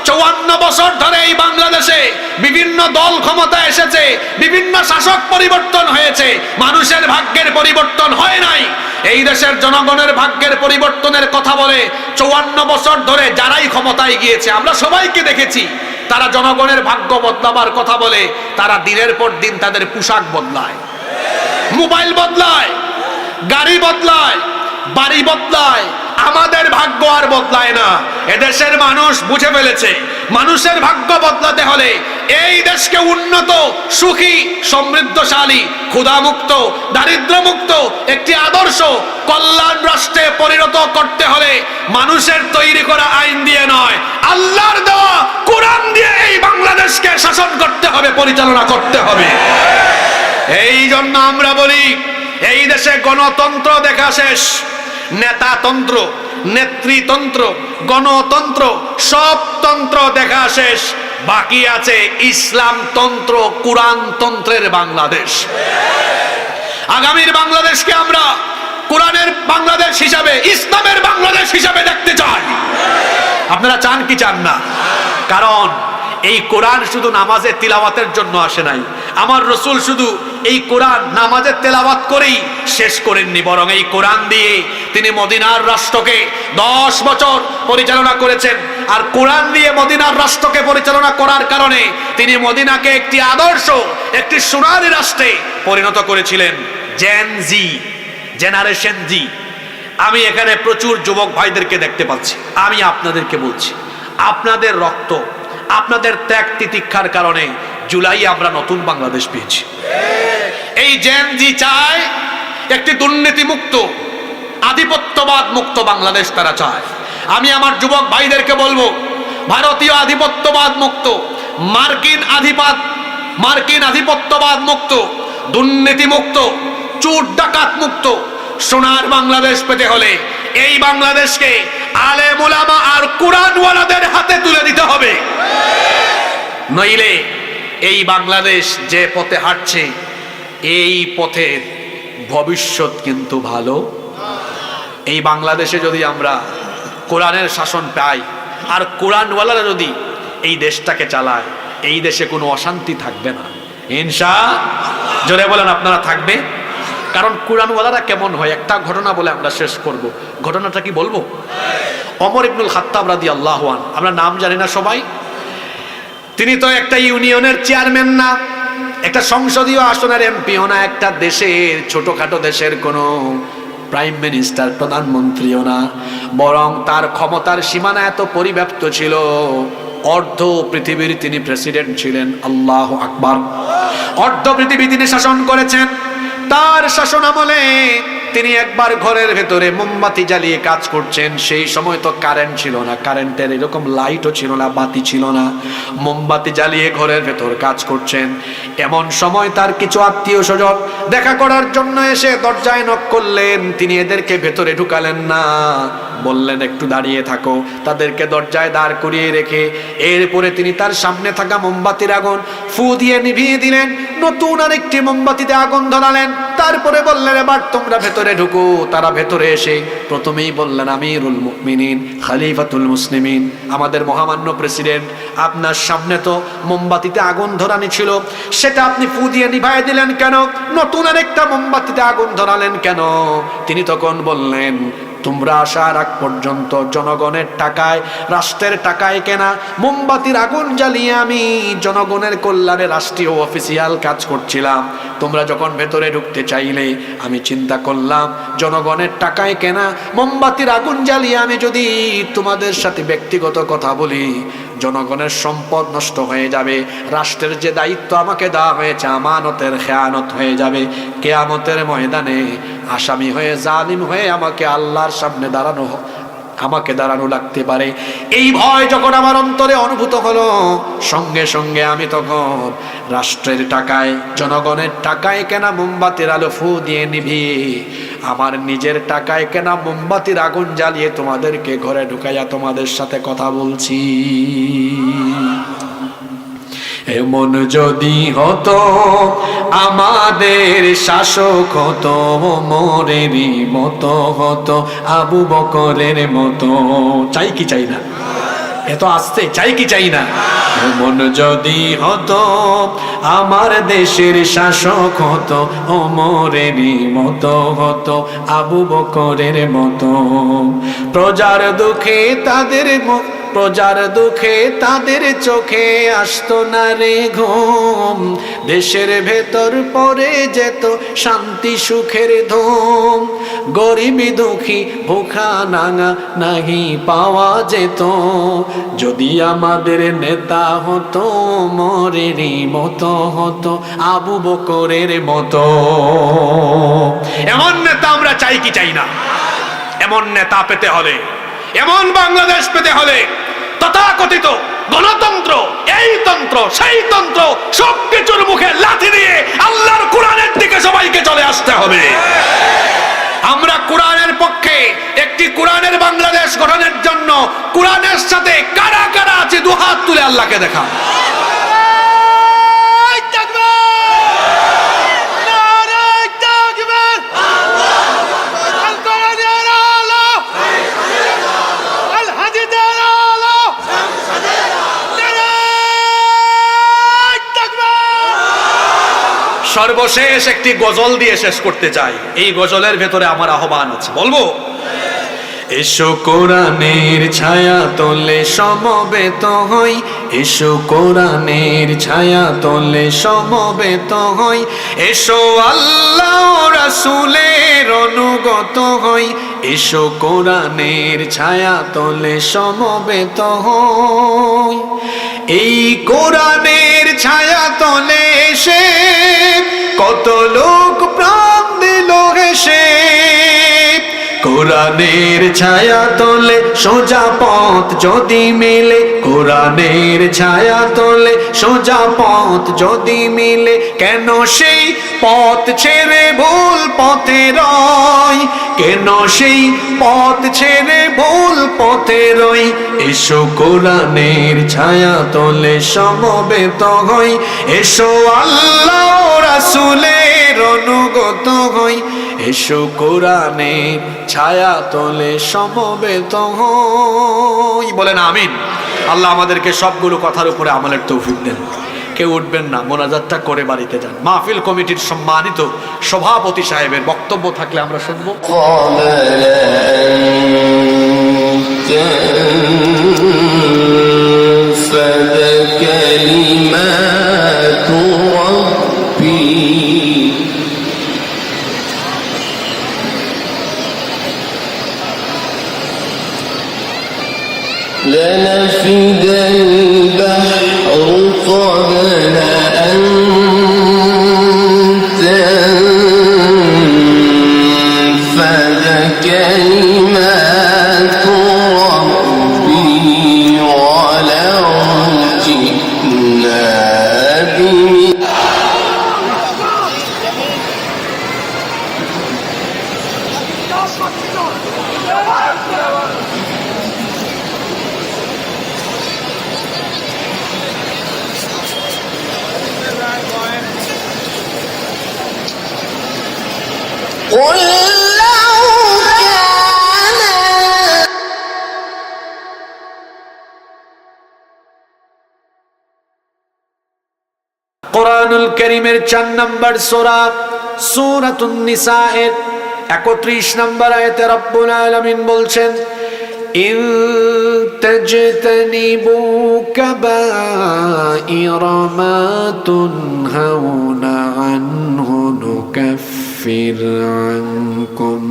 ৫৪ বছর ধরে এই বাংলাদেশে বিভিন্ন দল ক্ষমতা এসেছে, বিভিন্ন শাসক পরিবর্তন হয়েছে, মানুষের ভাগ্যের পরিবর্তন হয় নাই। এই দেশের জনগণের ভাগ্যের পরিবর্তনের কথা বলে ৫৪ বছর ধরে যারাই ক্ষমতায় গিয়েছে আমরা সবাইকে দেখেছি, তারা জনগণের ভাগ্য বদলাবার কথা বলে তারা দিনের পর দিন তাদের পোশাক বদলায়, মোবাইল বদলায়, গাড়ি বদলায়, বাড়ি বদলায়। আমাদের ভাগ্য আর বদলায় না। এদেশের মানুষ বুঝে ফেলেছে, মানুষের ভাগ্য বদলাতে হলে এই দেশকে উন্নত, সুখী, সমৃদ্ধশালী, ক্ষুধামুক্ত, দারিদ্র্যমুক্ত একটি আদর্শ কল্যাণ রাষ্ট্রে পরিণত করতে হলে মানুষের তৈরি করা আইন দিয়ে নয়, আল্লাহর দেওয়া কোরআন দিয়ে এই বাংলাদেশকে শাসন করতে হবে, পরিচালনা করতে হবে। এই জন্য আমরা বলি, এই দেশে গণতন্ত্র দেখা শেষ, নেতাতন্ত্র, নেতৃতন্ত্র, গণতন্ত্র সব তন্ত্র দেখা শেষ, বাকি আছে ইসলাম তন্ত্র, কোরআন তন্ত্রের বাংলাদেশ। আগামীর বাংলাদেশকে আমরা কোরআনের বাংলাদেশ হিসাবে, ইসলামের বাংলাদেশ হিসাবে দেখতে চাই। আপনারা চান কি চান না? কারণ এই কোরআন শুধু নামাজের তিলাওয়াতের জন্য আসে নাই। আমার রসুল শুধু এই কোরআন নামাজের তেলাওয়াত করেই শেষ করেননি, বরং এই কোরআন দিয়ে তিনি মদিনার রাষ্ট্রকে 10 বছর পরিচালনা করেছেন। আর কোরআন দিয়ে মদিনার রাষ্ট্রকে পরিচালনা করার কারণে তিনি মদিনাকে একটি আদর্শ, একটি সোনালী রাষ্ট্রে পরিণত করেছিলেন। জেনারেশন জি। আমি এখানে প্রচুর যুবক ভাইদেরকে দেখতে পাচ্ছি। আমি আপনাদেরকে বলছি, আপনাদের রক্ত, আপনাদের ত্যাগ তিতিক্ষার কারণে জুলাই আমরা নতুন বাংলাদেশ পেয়েছি। এই জেন জি চায় একটি দুর্নীতিমুক্ত, আধিপত্যবাদ মুক্ত বাংলাদেশ তারা চায়। আমি আমার যুবক ভাইদেরকে বলবো, ভারতীয় আধিপত্যবাদ মুক্ত, মার্কিন আধিপত্যবাদ মুক্ত, দুর্নীতি মুক্ত, চোর ডাকাত মুক্ত সোনার বাংলাদেশ পেতে হলে এই বাংলাদেশকে আলেম ওলামা আর কোরআনওয়ালাদের হাতে তুলে দিতে হবে। নইলে এই বাংলাদেশ যে পথে হাঁটছে, এই পথের ভবিষ্যৎ কিন্তু ভালো। এই বাংলাদেশে যদি আমরা কোরআনের শাসন পাই আর কোরআনওয়ালারা যদি এই দেশটাকে চালায়, এই দেশে কোনো অশান্তি থাকবে না ইনশাআল্লাহ। জোরে বলেন আপনারা, থাকবে? কারণ কোরআনওয়ালারা কেমন হয়, একটা ঘটনা বলে আমরা শেষ করব। ঘটনাটা কি বলবো? ওমর ইবনুল খাত্তাব রাদিয়াল্লাহু আনহু, আমরা নাম জানি না সবাই। তিনি তো একটা ইউনিয়নের চেয়ারম্যান না, একটা সংসদীয় আসনের এমপিও না, একটা দেশের, ছোটখাটো দেশের কোনো প্রাইম মিনিস্টার, প্রধানমন্ত্রীও না, বরং তার ক্ষমতার সীমানা এত পরিব্যাপ্ত ছিল, অর্ধ পৃথিবীর তিনি প্রেসিডেন্ট ছিলেন। আল্লাহু আকবার। অর্ধ পৃথিবী তিনি শাসন করেছেন। তার শাসন আমলে তিনি একবার ঘরের ভেতরে মোমবাতি জ্বালিয়ে কাজ করছেন। সেই সময় তো কারেন্ট ছিল না, কারেন্টের এরকম লাইটও ছিল না, বাতি ছিল না। মোমবাতি জ্বালিয়ে ঘরের ভেতর কাজ করছেন। এমন সময় তার কিছু আত্মীয় স্বজন দেখা করার জন্য এসে দরজায় নক করলেন। তিনি এদেরকে ভেতরে ঢুকালেন না, বললেন একটু দাঁড়িয়ে থাকো। তাদেরকে দরজায় দাঁড় করিয়ে রেখে এরপরে তিনি তার সামনে থাকা মোমবাতির আগুন ফু দিয়ে নিভিয়ে দিলেন। নতুন আরেকটি মোমবাতিতে আগুন ধরালেন। তারপরে বললেন এবার তোমরা ভেতরে ঢুকো। তারা ভেতরে এসে প্রথমেই বললেন আমিরুল মুমিনিন, খলিফাতুল মুসলিমিন, আমাদের মহামান্য প্রেসিডেন্ট, আপনার সামনে তো মোমবাতিতে আগুন ধরানি ছিল, সেটা আপনি ফু দিয়ে নিভাই দিলেন কেন? নতুন আরেকটা মোমবাতিতে আগুন ধরালেন কেন? তিনি তখন বললেন তোমরা আসার আগ পর্যন্ত জনগণের টাকায়, রাষ্ট্রের টাকায় কেনা মোমবাতির আগুন জ্বালিয়ে আমি জনগণের কল্যাণে রাষ্ট্রীয় অফিসিয়াল কাজ করছিলাম। তোমরা যখন ভেতরে ঢুকতে চাইলে আমি চিন্তা করলাম জনগণের টাকায় কেনা মোমবাতির আগুন জ্বালিয়ে আমি যদি তোমাদের সাথে ব্যক্তিগত কথা বলি, জনগণের সম্পদ নষ্ট হয়ে যাবে, রাষ্ট্রের যে দায়িত্ব আমাকে দেওয়া হয়েছে আমানতের খেয়ানত হয়ে যাবে। কিয়ামতের ময়দানে আসামি হয়ে, জালিম হয়ে আমাকে আল্লাহর সামনে দাঁড়ানো লাগতে পারে। এই ভয় যখন আমার অন্তরে অনুভূত হলো, সঙ্গে সঙ্গে আমি তখন রাষ্ট্রের টাকায়, জনগণের টাকায় কেনা মোমবাতির আলো ফু দিয়ে নিভিয়ে আমার নিজের টাকায় কেনা মোমবাতির আগুন জ্বালিয়ে তোমাদেরকে ঘরে ঢুকাইয়া তোমাদের সাথে কথা বলছি। এমন যদি হতো আমাদের শাসক হতো ওমরেরই মতো হতো, আবু বকরের মতো। চাই কি চাই না? এত আসতে চাই কি চাই না? এমন যদি হতো আমার দেশের শাসক হতো ওমরেরই মতো হতো, আবু বকরের মতো। প্রজার দুঃখে তাদের চোখে আসতো না রে ঘুম, দেশের ভেতর পড়ে যেত শান্তি সুখের ধুম। গরিবি দুঃখী ভুখা নাঙা নাহি পাওয়া যেত, যদি আমাদের নেতা হতো ওমরেরই মতো হতো, আবু বকরের মতো। এমন নেতা আমরা চাই কি চাই না? এমন নেতা পেতে হলে, এমন বাংলাদেশ পেতে হলে তথাকথিত গণতন্ত্র, এই তন্ত্র সেই তন্ত্র সবকিছুর মুখে লাথি দিয়ে আল্লাহর কোরআনের দিকে সবাইকে চলে আসতে হবে। আমরা কোরআনের পক্ষে, একটি কোরআনের বাংলাদেশ গঠনের জন্য কোরআনের সাথে কারা কারা আছে দুহাত তুলে আল্লাহকে দেখা। সর্বশেষ একটি গজল দিয়ে শেষ করতে চাই। এই গজলের ভেতরে আমার আহ্বান আছে, বলবো এসো কোরআনের ছায়া তলে সমবেত হই, এসো কোরআনের ছায়া তলে সমবেত হই, এসো আল্লাহ রাসূলের অনুগত হই, এসো কোরআনের ছায়া তলে সমবেত হই। এই কোরআনের ছায়া তলে এসে কত লোক প্রাণ দিল হেসে, কোরআনের ছায়া তলে সোজা পথ যদি মিলে, কোরআনের ছায়া তলে সোজা পথ যদি মিলে, কেন সেই পথ ছেড়ে ভুল পথে রয়, কেন সেই পথ ছেড়ে ভুল পথে রই। এসো কোরআনের ছায়া তলে সমবেত হই, এসো আল্লাহ রাসূলের অনুগত হই, এসো কোরআনের ছায়া তলে সমবেত হই। বলেন আমিন। আল্লাহ আমাদেরকে সবগুলো কথার উপরে আমলের তৌফিক দেন। কেউ উঠবেন না, মোনাজাতটা করে বাড়িতে যান। মাহফিল কমিটির সম্মানিত সভাপতি সাহেবের বক্তব্য থাকলে আমরা শুনবো। لنفد البحر قبل أن قل لو كان কোরআনুল কারীমের 4 নম্বর সূরা সূরাতুন নিসা এর 31 নম্বর আয়াতে রব্বুল আলামিন বলছেন ইন তাজতানিবু কাবাইরা মা তুনহাউনা আনহু নুকাফির আনকুম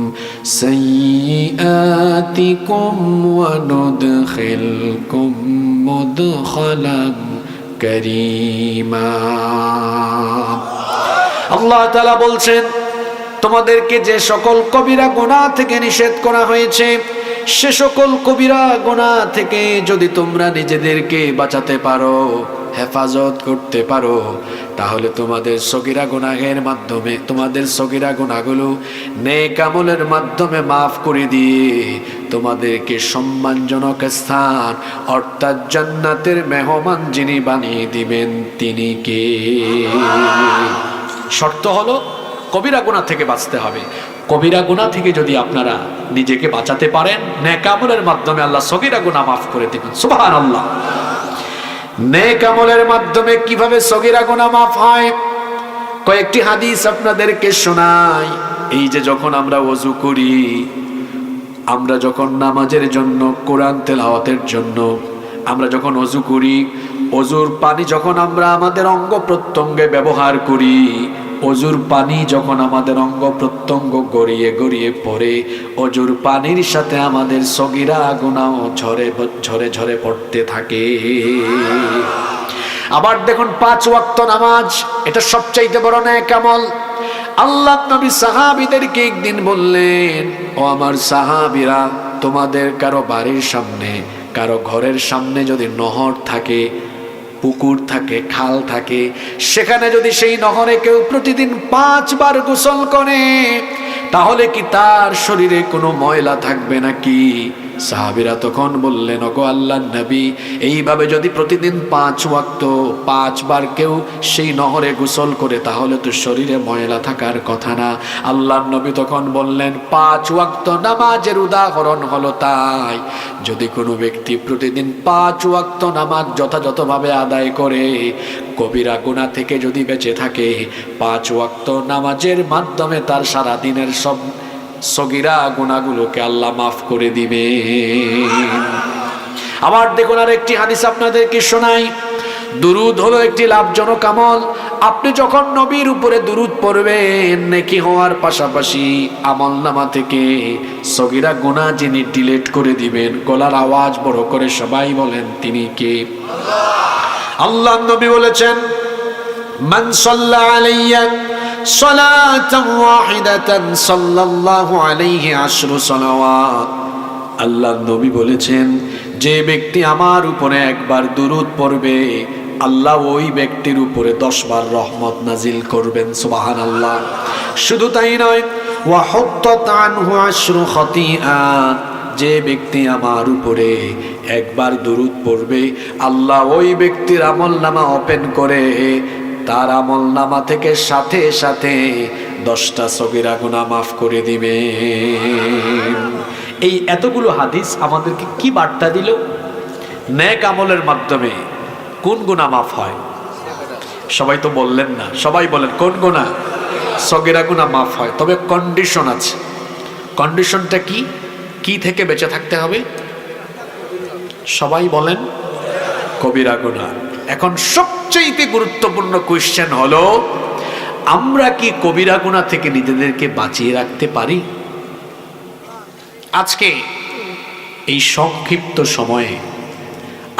সাইয়্যাতিকুম ওয়া নুদখিলকুম মুদখালান কারীমা। আল্লাহ তাআলা বলছেন তোমাদেরকে যে সকল কবিরা গুনাহ থেকে নিষেধ করা হয়েছে সে সকল কবিরা গুনাহ থেকে যদি তোমরা নিজেদেরকে বাঁচাতে পারো, হেফাজত করতে পারো, তাহলে তোমাদের সগীরা গুনাহের মাধ্যমে তোমাদের সগীরা গুনাহগুলো নেক আমলের মাধ্যমে মাফ করে দিয়ে তোমাদেরকে সম্মানজনক স্থান অর্থাৎ জান্নাতের মেহমান যিনি বানিয়ে দিবেন তিনি কে? শর্ত হলো কবিরা গুনাহ থেকে বাঁচতে হবে। কবিরা গুনাহ থেকে যদি আপনারা নিজেকে বাঁচাতে পারেন নেক আমলের মাধ্যমে আল্লাহ সগীরা গুনাহ মাফ করে দিবেন। সুবহানাল্লাহ। নেক আমলের মাধ্যমে কিভাবে সগীরা গুনাহ মাফ হয় কয়েকটি হাদিস আপনাদেরকে শোনাই। এই যে যখন আমরা ওযু করি, আমরা যখন নামাজের জন্য, কোরআন তেলাওয়াতের জন্য আমরা যখন ওযু করি, ওযুর পানি যখন আমরা আমাদের অঙ্গ প্রত্যঙ্গে ব্যবহার করি, ওযুর পানি যখন আমাদের অঙ্গ প্রত্যঙ্গ গড়িয়ে গড়িয়ে পড়ে, ওযুর পানির সাথে আমাদের সগীরা গুনাহ ঝরে ঝরে ঝরে পড়তে থাকে। আবার দেখুন 5 ওয়াক্ত নামাজ, এটা সবচাইতে বড় নেক আমল। আল্লাহ নবী সাহাবীদেরকে একদিন বললেন, ও আমার সাহাবীরা, তোমাদের কারো বাড়ির সামনে, কারো ঘরের সামনে যদি নহর থাকে, পুকুর থাকে, খাল থাকে, সেখানে যদি সেই নহরে কেউ প্রতিদিন 5 বার গোসল করে তাহলে কি তার শরীরে কোনো ময়লা থাকবে নাকি? সাহাবীরা তখন বললেন, ওগো আল্লাহর নবী, এইভাবে যদি প্রতিদিন 5 ওয়াক্ত 5 বার কেউ সেই নহরে গোসল করে তাহলে তো শরীরে ময়লা থাকার কথা না। আল্লাহর নবী তখন বললেন, 5 ওয়াক্ত নামাজের উদাহরণ হলো তাই। যদি কোনো ব্যক্তি প্রতিদিন 5 ওয়াক্ত নামাজ যথাযথভাবে আদায় করে, কবিরা গুনাহ থেকে যদি বেঁচে থাকে, 5 ওয়াক্ত নামাজের মাধ্যমে তার সারা দিনের সব সগীরা গুনাহগুলোকে আল্লাহ মাফ করে দিবে। আবার দেখুন আর একটি হাদিস আপনাদেরকে শোনাই। দুরূদ হলো একটি লাভজনক আমল। আপনি যখন নবীর উপরে দুরূদ পড়বেন, নেকি হওয়ার পাশাপাশি আমলনামা থেকে সগীরা গুনাহ যিনি ডিলিট করে দিবেন, গলার আওয়াজ বড় করে সবাই বলেন তিনি কে? আল্লাহ নবী বলেছেন, মান সাল্লা আলাইয়া সালাতান ওয়াহিদাতান সাল্লাল্লাহু আলাইহি 10 সালাওয়াত। আল্লাহ নবী বলেছেন, যে ব্যক্তি আমার উপরে একবার দুরূদ পড়বে, আল্লাহ ওই ব্যক্তির উপরে 10 বার রহমত নাজিল করবেন। সুবহানাল্লাহ। শুধু তাই নয়, ওয়া হুত্তাত আনহু 10 খাতিআত। যে ব্যক্তি আমার উপরে একবার দুরূদ পড়বে, আল্লাহ ওই ব্যক্তির আমলনামা ওপেন করে তার আমলনামা থেকে সাথে সাথে 10টা সগীরা গুনাহ মাফ করে দিবে। এই এতগুলো হাদিস আমাদেরকে কি বার্তা দিল? নেক আমলের মাধ্যমে কোন গুনাহ মাফ হয়? সবাই তো বললেন না, সবাই বলেন কোন গুনাহ? সগীরা গুনাহ মাফ হয়, তবে কন্ডিশন আছে। কন্ডিশনটা কি? কি থেকে বেঁচে থাকতে হবে? সবাই বলেন কবিরা গুনাহ। এখন সবচেয়ে গুরুত্বপূর্ণ কোয়েশ্চেন হলো, আমরা কি কবিরা গুনাহ থেকে নিজেদেরকে বাঁচিয়ে রাখতে পারি? আজকে এই সংক্ষিপ্ত সময়ে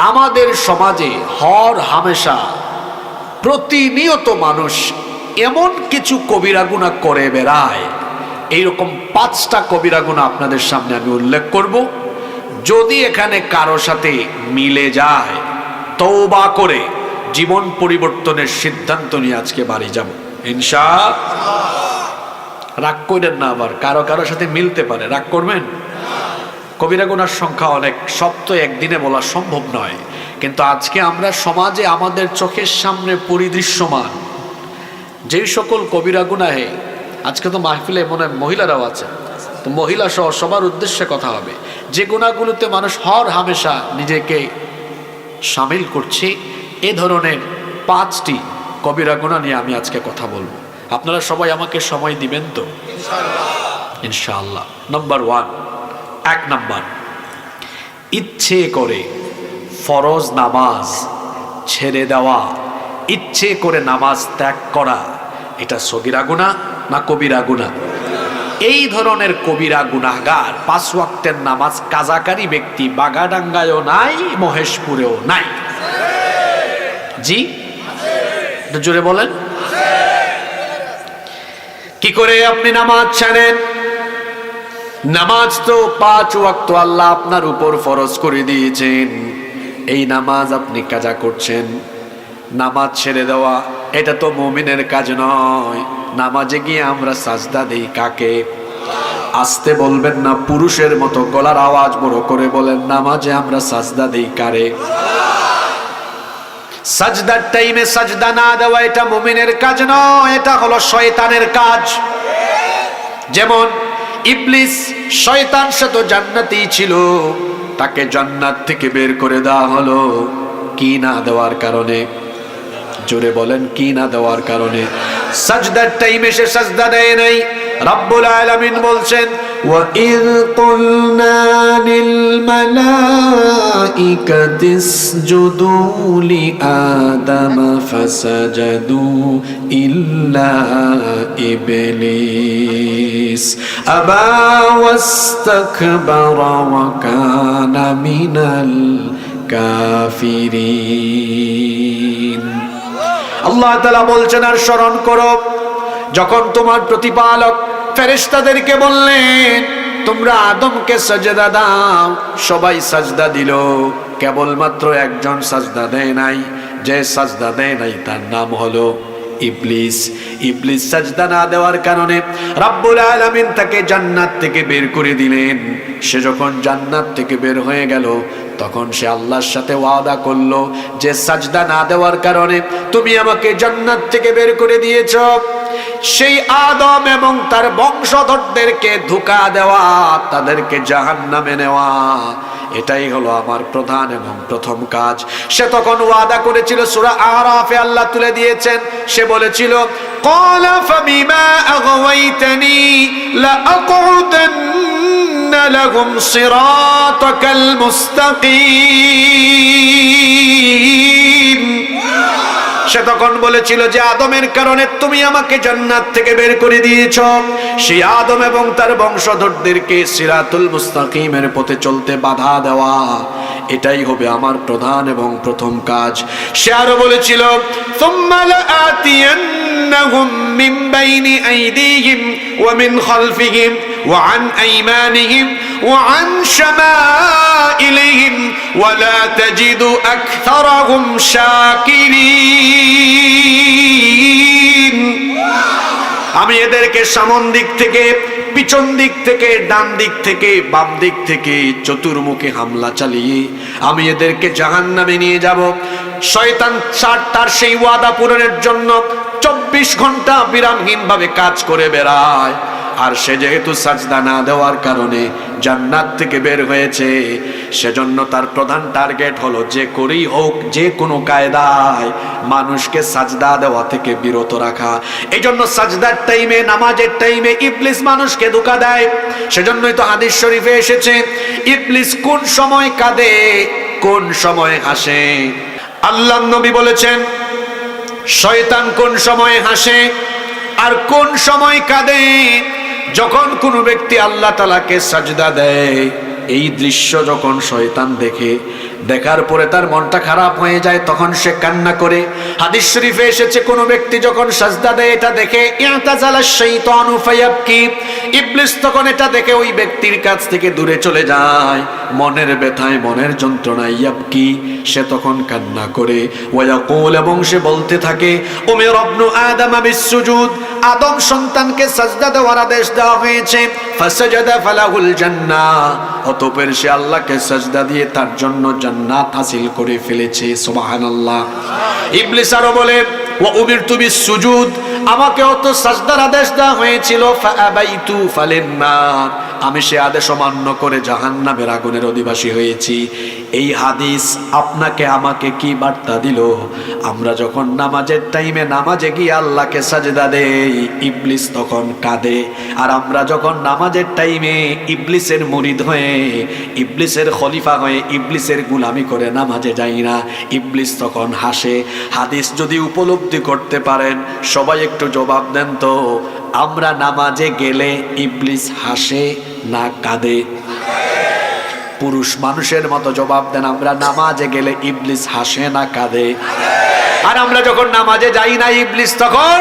আমাদের সমাজে হর হামেশা প্রতিনিয়ত মানুষ এমন কিছু কবিরা গুনাহ করে বেড়ায়। এইরকম 5টা কবিরা গুনাহ আপনাদের সামনে আমি উল্লেখ করব। যদি এখানে কারো সাথে মিলে যায়, তওবা করে জীবন পরিবর্তনের সিদ্ধান্ত নিয়ে আজকে বাড়ি যাব ইনশাআল্লাহ। রাগ করেন না, আবার কারো কারো সাথে মিলতে পারে, রাগ করবেন? কবিরা গুনার সংখ্যা অনেক, সব তো একদিনে বলা সম্ভব নয়, কিন্তু আজকে আমরা সমাজে আমাদের চোখের সামনে পরিদৃশ্যমান যে সকল কবিরা গুনাহে আজকে তো মাহফিলে মনে হয় মহিলারাও আছে, তো মহিলা সহ সবার উদ্দেশ্যে কথা হবে। যে গুণাগুলোতে মানুষ হর হামেশা নিজেকে সামিল করছে, এ ধরনের 5টি কবিরা গুনাহ নিয়ে আমি আজকে কথা বলবো। আপনারা সবাই আমাকে সময় দিবেন তো? ইনশাআল্লাহ। নাম্বার 1, 1 নাম্বার, ইচ্ছে করে ফরজ নামাজ ছেড়ে দেওয়া, ইচ্ছে করে নামাজ ত্যাগ করা, এটা সগীরা গুনাহ না কবিরা গুনাহ? এই ধরনের কবিরা গুনাহগার 5 ওয়াক্তের নামাজ কাজাকারী ব্যক্তি বাগাডাঙ্গায়ও নাই, মহেশপুরেও নাই। জি, জোরে বলেন। কি করে আপনি নামাজ ছাড়েন? নামাজ তো 5 ওয়াক্ত আল্লাহ আপনার উপর ফরজ করে দিয়েছেন, এই নামাজ আপনি কাজা করছেন। নামাজ ছেড়ে দেওয়া এটা তো মুমিনের কাজ নয়। নামাজে গিয়ে আমরা সাজদা দেই কাকে? আস্তে বলবেন না, পুরুষের মতো গলার আওয়াজ বড় করে বলেন, নামাজে আমরা সাজদা দেই কারে? সাজদার টাইমে সাজদা না দেওয়া এটা মুমিনের কাজ নয়, এটা হলো শয়তানের কাজ। যেমন ইবলিস, শয়তান সে তো জান্নাতি ছিল, তাকে জান্নাত থেকে বের করে দেওয়া হলো কি না দেওয়ার কারণে? জোরে বলেন, কি না দেওয়ার কারণে? সাজদার টাইমে সে সাজদা দেয় নাই। রব্বুল আলামিন বলছেন, ওয়া ইয কুলনা লিল মালাইকাতি ইসজুদু লি আদম ফাসাজাদু ইল্লা ইবলিস আবা ওয়াস্তাকবারা ওয়া কানা মিনাল কাফিরিন। আল্লাহ তাআলা বলছেন, আর স্মরণ করো যখন তোমার প্রতিপালক ফেরেশতাদেরকে বললেন তোমরা আদমকে সাজদা দাও, সবাই সাজদা দিল, কেবলমাত্র একজন সাজদা দেয় নাই। যে সাজদা দেয় নাই তার নাম হলো ইবলিস। ইবলিস সাজদা না দেওয়ার কারণে রব্বুল আলামিন তাকে জান্নাত থেকে বের করে দিলেন। সে যখন জান্নাত থেকে বের হয়ে গেল, তখন সে আল্লাহর সাথে ওয়াদা করলো যে সাজদা না দেওয়ার কারণে তুমি আমাকে জান্নাত থেকে বের করে দিয়েছ, সেই আদম এবং তার বংশধরদেরকে ধোঁকা দেওয়া, তাদেরকে জাহান্নামে নেওয়া, এটাই হলো আমার প্রধান এবং প্রথম কাজ। সে তখন ওয়াদা করেছিল, সূরা আরাফে আল্লাহ তুলে দিয়েছেন, সে বলেছিল, ক্বালা ফাবিমা আগওয়াইতানি লাআকউদান্না লাহুম সিরাতাকাল মুস্তাকিম। সে তখন বলেছিল যে আদমের কারণে তুমি আমাকে জান্নাত থেকে বের করে দিয়েছ, সেই আদম এবং তার বংশধরদেরকে সিরাতুল মুস্তাকিমের পথে চলতে বাধা দেওয়া, এটাই হবে আমার প্রধান এবং প্রথম কাজ। সে আরো বলেছিল, সুম্মা লাআতিয়ান্নাহুম মিন বাইনি আইদিহিম ওয়া মিন খালফিহিম ওয়া আন আইমানিহিম ওয়া আন শামাইলিহিম ওয়া লা তাজিদু আকথারাহুম শাকিরিন। আমি এদেরকে সামন দিক থেকে, পিছন দিক থেকে, ডান দিক থেকে, বাম দিক থেকে চতুর্মুখে হামলা চালিয়ে আমি এদেরকে জাহান্নামে নিয়ে যাব। শয়তান তার সেই ওয়াদা পূরণের জন্য 24 ঘন্টা বিরামহীন ভাবে কাজ করে বেড়ায়। আর সে যেহেতু সাজদা না দেওয়ার কারণে জান্নাত থেকে বের হয়েছে, সেজন্য তার প্রধান টার্গেট হলো যে করেই হোক, যে কোনো কায়দায় মানুষকে সাজদা দেওয়া থেকে বিরত রাখা। এই জন্য সাজদার টাইমে, নামাজের টাইমে ইবলিস মানুষকে ধোঁকা দেয়। সেজন্যই তো হাদিস শরীফে এসেছে, ইবলিস কোন সময় কাঁদে, কোন সময় হাসে। আল্লাহর নবী বলেছেন, শয়তান কোন সময় হাসে আর কোন সময় কাঁদে? যখন কোনো ব্যক্তি আল্লাহ তাআলাকে সাজদা দেয়, এই দৃশ্য যখন শয়তান দেখে, দেখার পরে তার মনটা খারাপ হয়ে যায়, তখন সে কান্না করে। হাদিস শরীফে এসেছে, কোন ব্যক্তি যখন সাজদা দেয় এটা দেখে, ইয়াতাজালাশ শাইতানু ফায়াবকি, ইবলিস তখন এটা দেখে ওই ব্যক্তির কাছ থেকে দূরে চলে যায়, মনের ব্যথায়, মনের যন্ত্রণায় ইয়াবকি, সে তখন কান্না করে। ওয়ায়াকুল, এবং সে বলতে থাকে, উমিরা ইবনু আদম বিসসুজুদ, আদম সন্তানকে সাজদা দেওয়ার আদেশ দেওয়া হয়েছে, ফাসাজাদা ফালাহুল জান্নাহ, অতঃপর সে আল্লাহকে সাজদা দিয়ে তার জন্য জান্নাত হাসিল করে ফেলেছে। সুবহানাল্লাহ। ইবলিস আরো বলে, ওয়া উমিরতু বিসসুজুদ, আমাকেও তো সাজদার আদেশ দেওয়া হয়েছিল, ফাআবাইতু ফালিন্নার, আমি সে আদেশ অমান্য করে জাহান্নামের আগুনের অধিবাসী হয়েছি। এই হাদিস আপনাকে আমাকে কি বার্তা দিল? আমরা যখন নামাজের টাইমে নামাজে গিয়ে আল্লাহকে সাজদা দেই, ইবলিস তখন কাঁদে। আর আমরা যখন নামাজের টাইমে ইবলিসের মুরিদ হয়ে, ইবলিসের খলিফা হয়ে, ইবলিসের গুলামি করে নামাজে যাই না, ইবলিস তখন হাসে। হাদিস যদি উপলব্ধি করতে পারেন সবাই একটু জবাব দেন তো, আমরা নামাজে গেলে ইবলিস হাসে না কাঁদে? পুরুষ মানুষের মতো জবাব দেন, আমরা নামাজে গেলে ইবলিস হাসে না কাঁদে? আর আমরা যখন নামাজে যাই না ইবলিস তখন?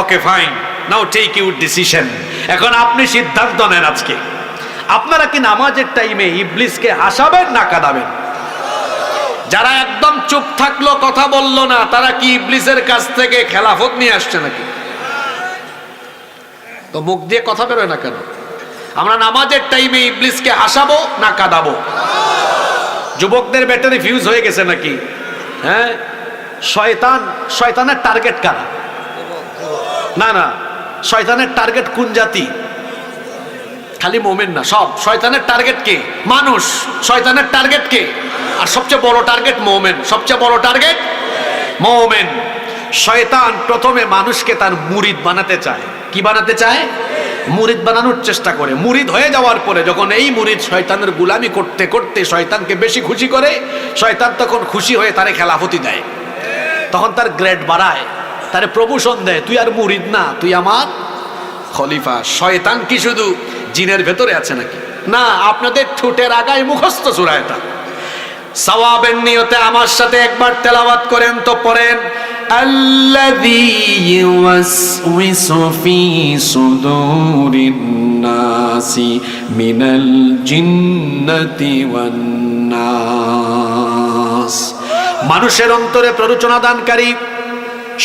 Okay fine, now take your decision. এখন আপনি সিদ্ধান্ত নেন আজকে আপনারা কি নামাজের টাইমে ইবলিসকে হাসাবেন না কাঁদাবেন? যারা একদম চুপ থাকলো, কথা বললো না, তারা কি ইবলিসের কাছ থেকে খেলাফত নিয়ে আসছে নাকি? তো মুখ দিয়ে কথা বেরোয় না কেন? আমরা নামাজের টাইমে ইবলিসকে হাসাবো না কাঁদাবো? যুবকদের ব্যাটারি ফিউজ হয়ে গেছে নাকি? হ্যাঁ, শয়তানের টার্গেট কারা? না না, শয়তানের টার্গেট কোন জাতি? খালি মোমেন না, সব। শয়তানের টার্গেট কে? মানুষ। শয়তানের টার্গেট কে? আর সবচেয়ে বড় টার্গেট মোমেন। সবচেয়ে বড় টার্গেট মোমেন। শয়তান প্রথমে মানুষকে তার মুরিদ বানাতে চায়। কি বানাতে চায়? মুরিদ বানানোর চেষ্টা করে। মুরিদ হয়ে যাওয়ার পরে যখন এই মুরিদ শয়তানের গুলামি করতে করতে শয়তানকে বেশি খুশি করে, শয়তান তখন খুশি হয়ে তারে খেলাফতি দেয়, তখন তার গ্রেড বাড়ায়, তারে প্রমোশন দেয়। তুই আর মুরিদ না, তুই আমার খলিফা। শয়তান কি শুধু জিনের ভেতরে আছে নাকি? না, আপনাদের ঠোঁটের আগায় মুখস্থ সূরা এটা। সওয়াবের নিয়তে আমার সাথে একবার তেলাওয়াত করেন তো, পড়েন আল্লাযী ইউওয়াসউইসু ফি সুদুরিন নাসি মিনাল জিন্নাতি ওয়ান নাস। মানুষের অন্তরে প্ররোচনা দানকারী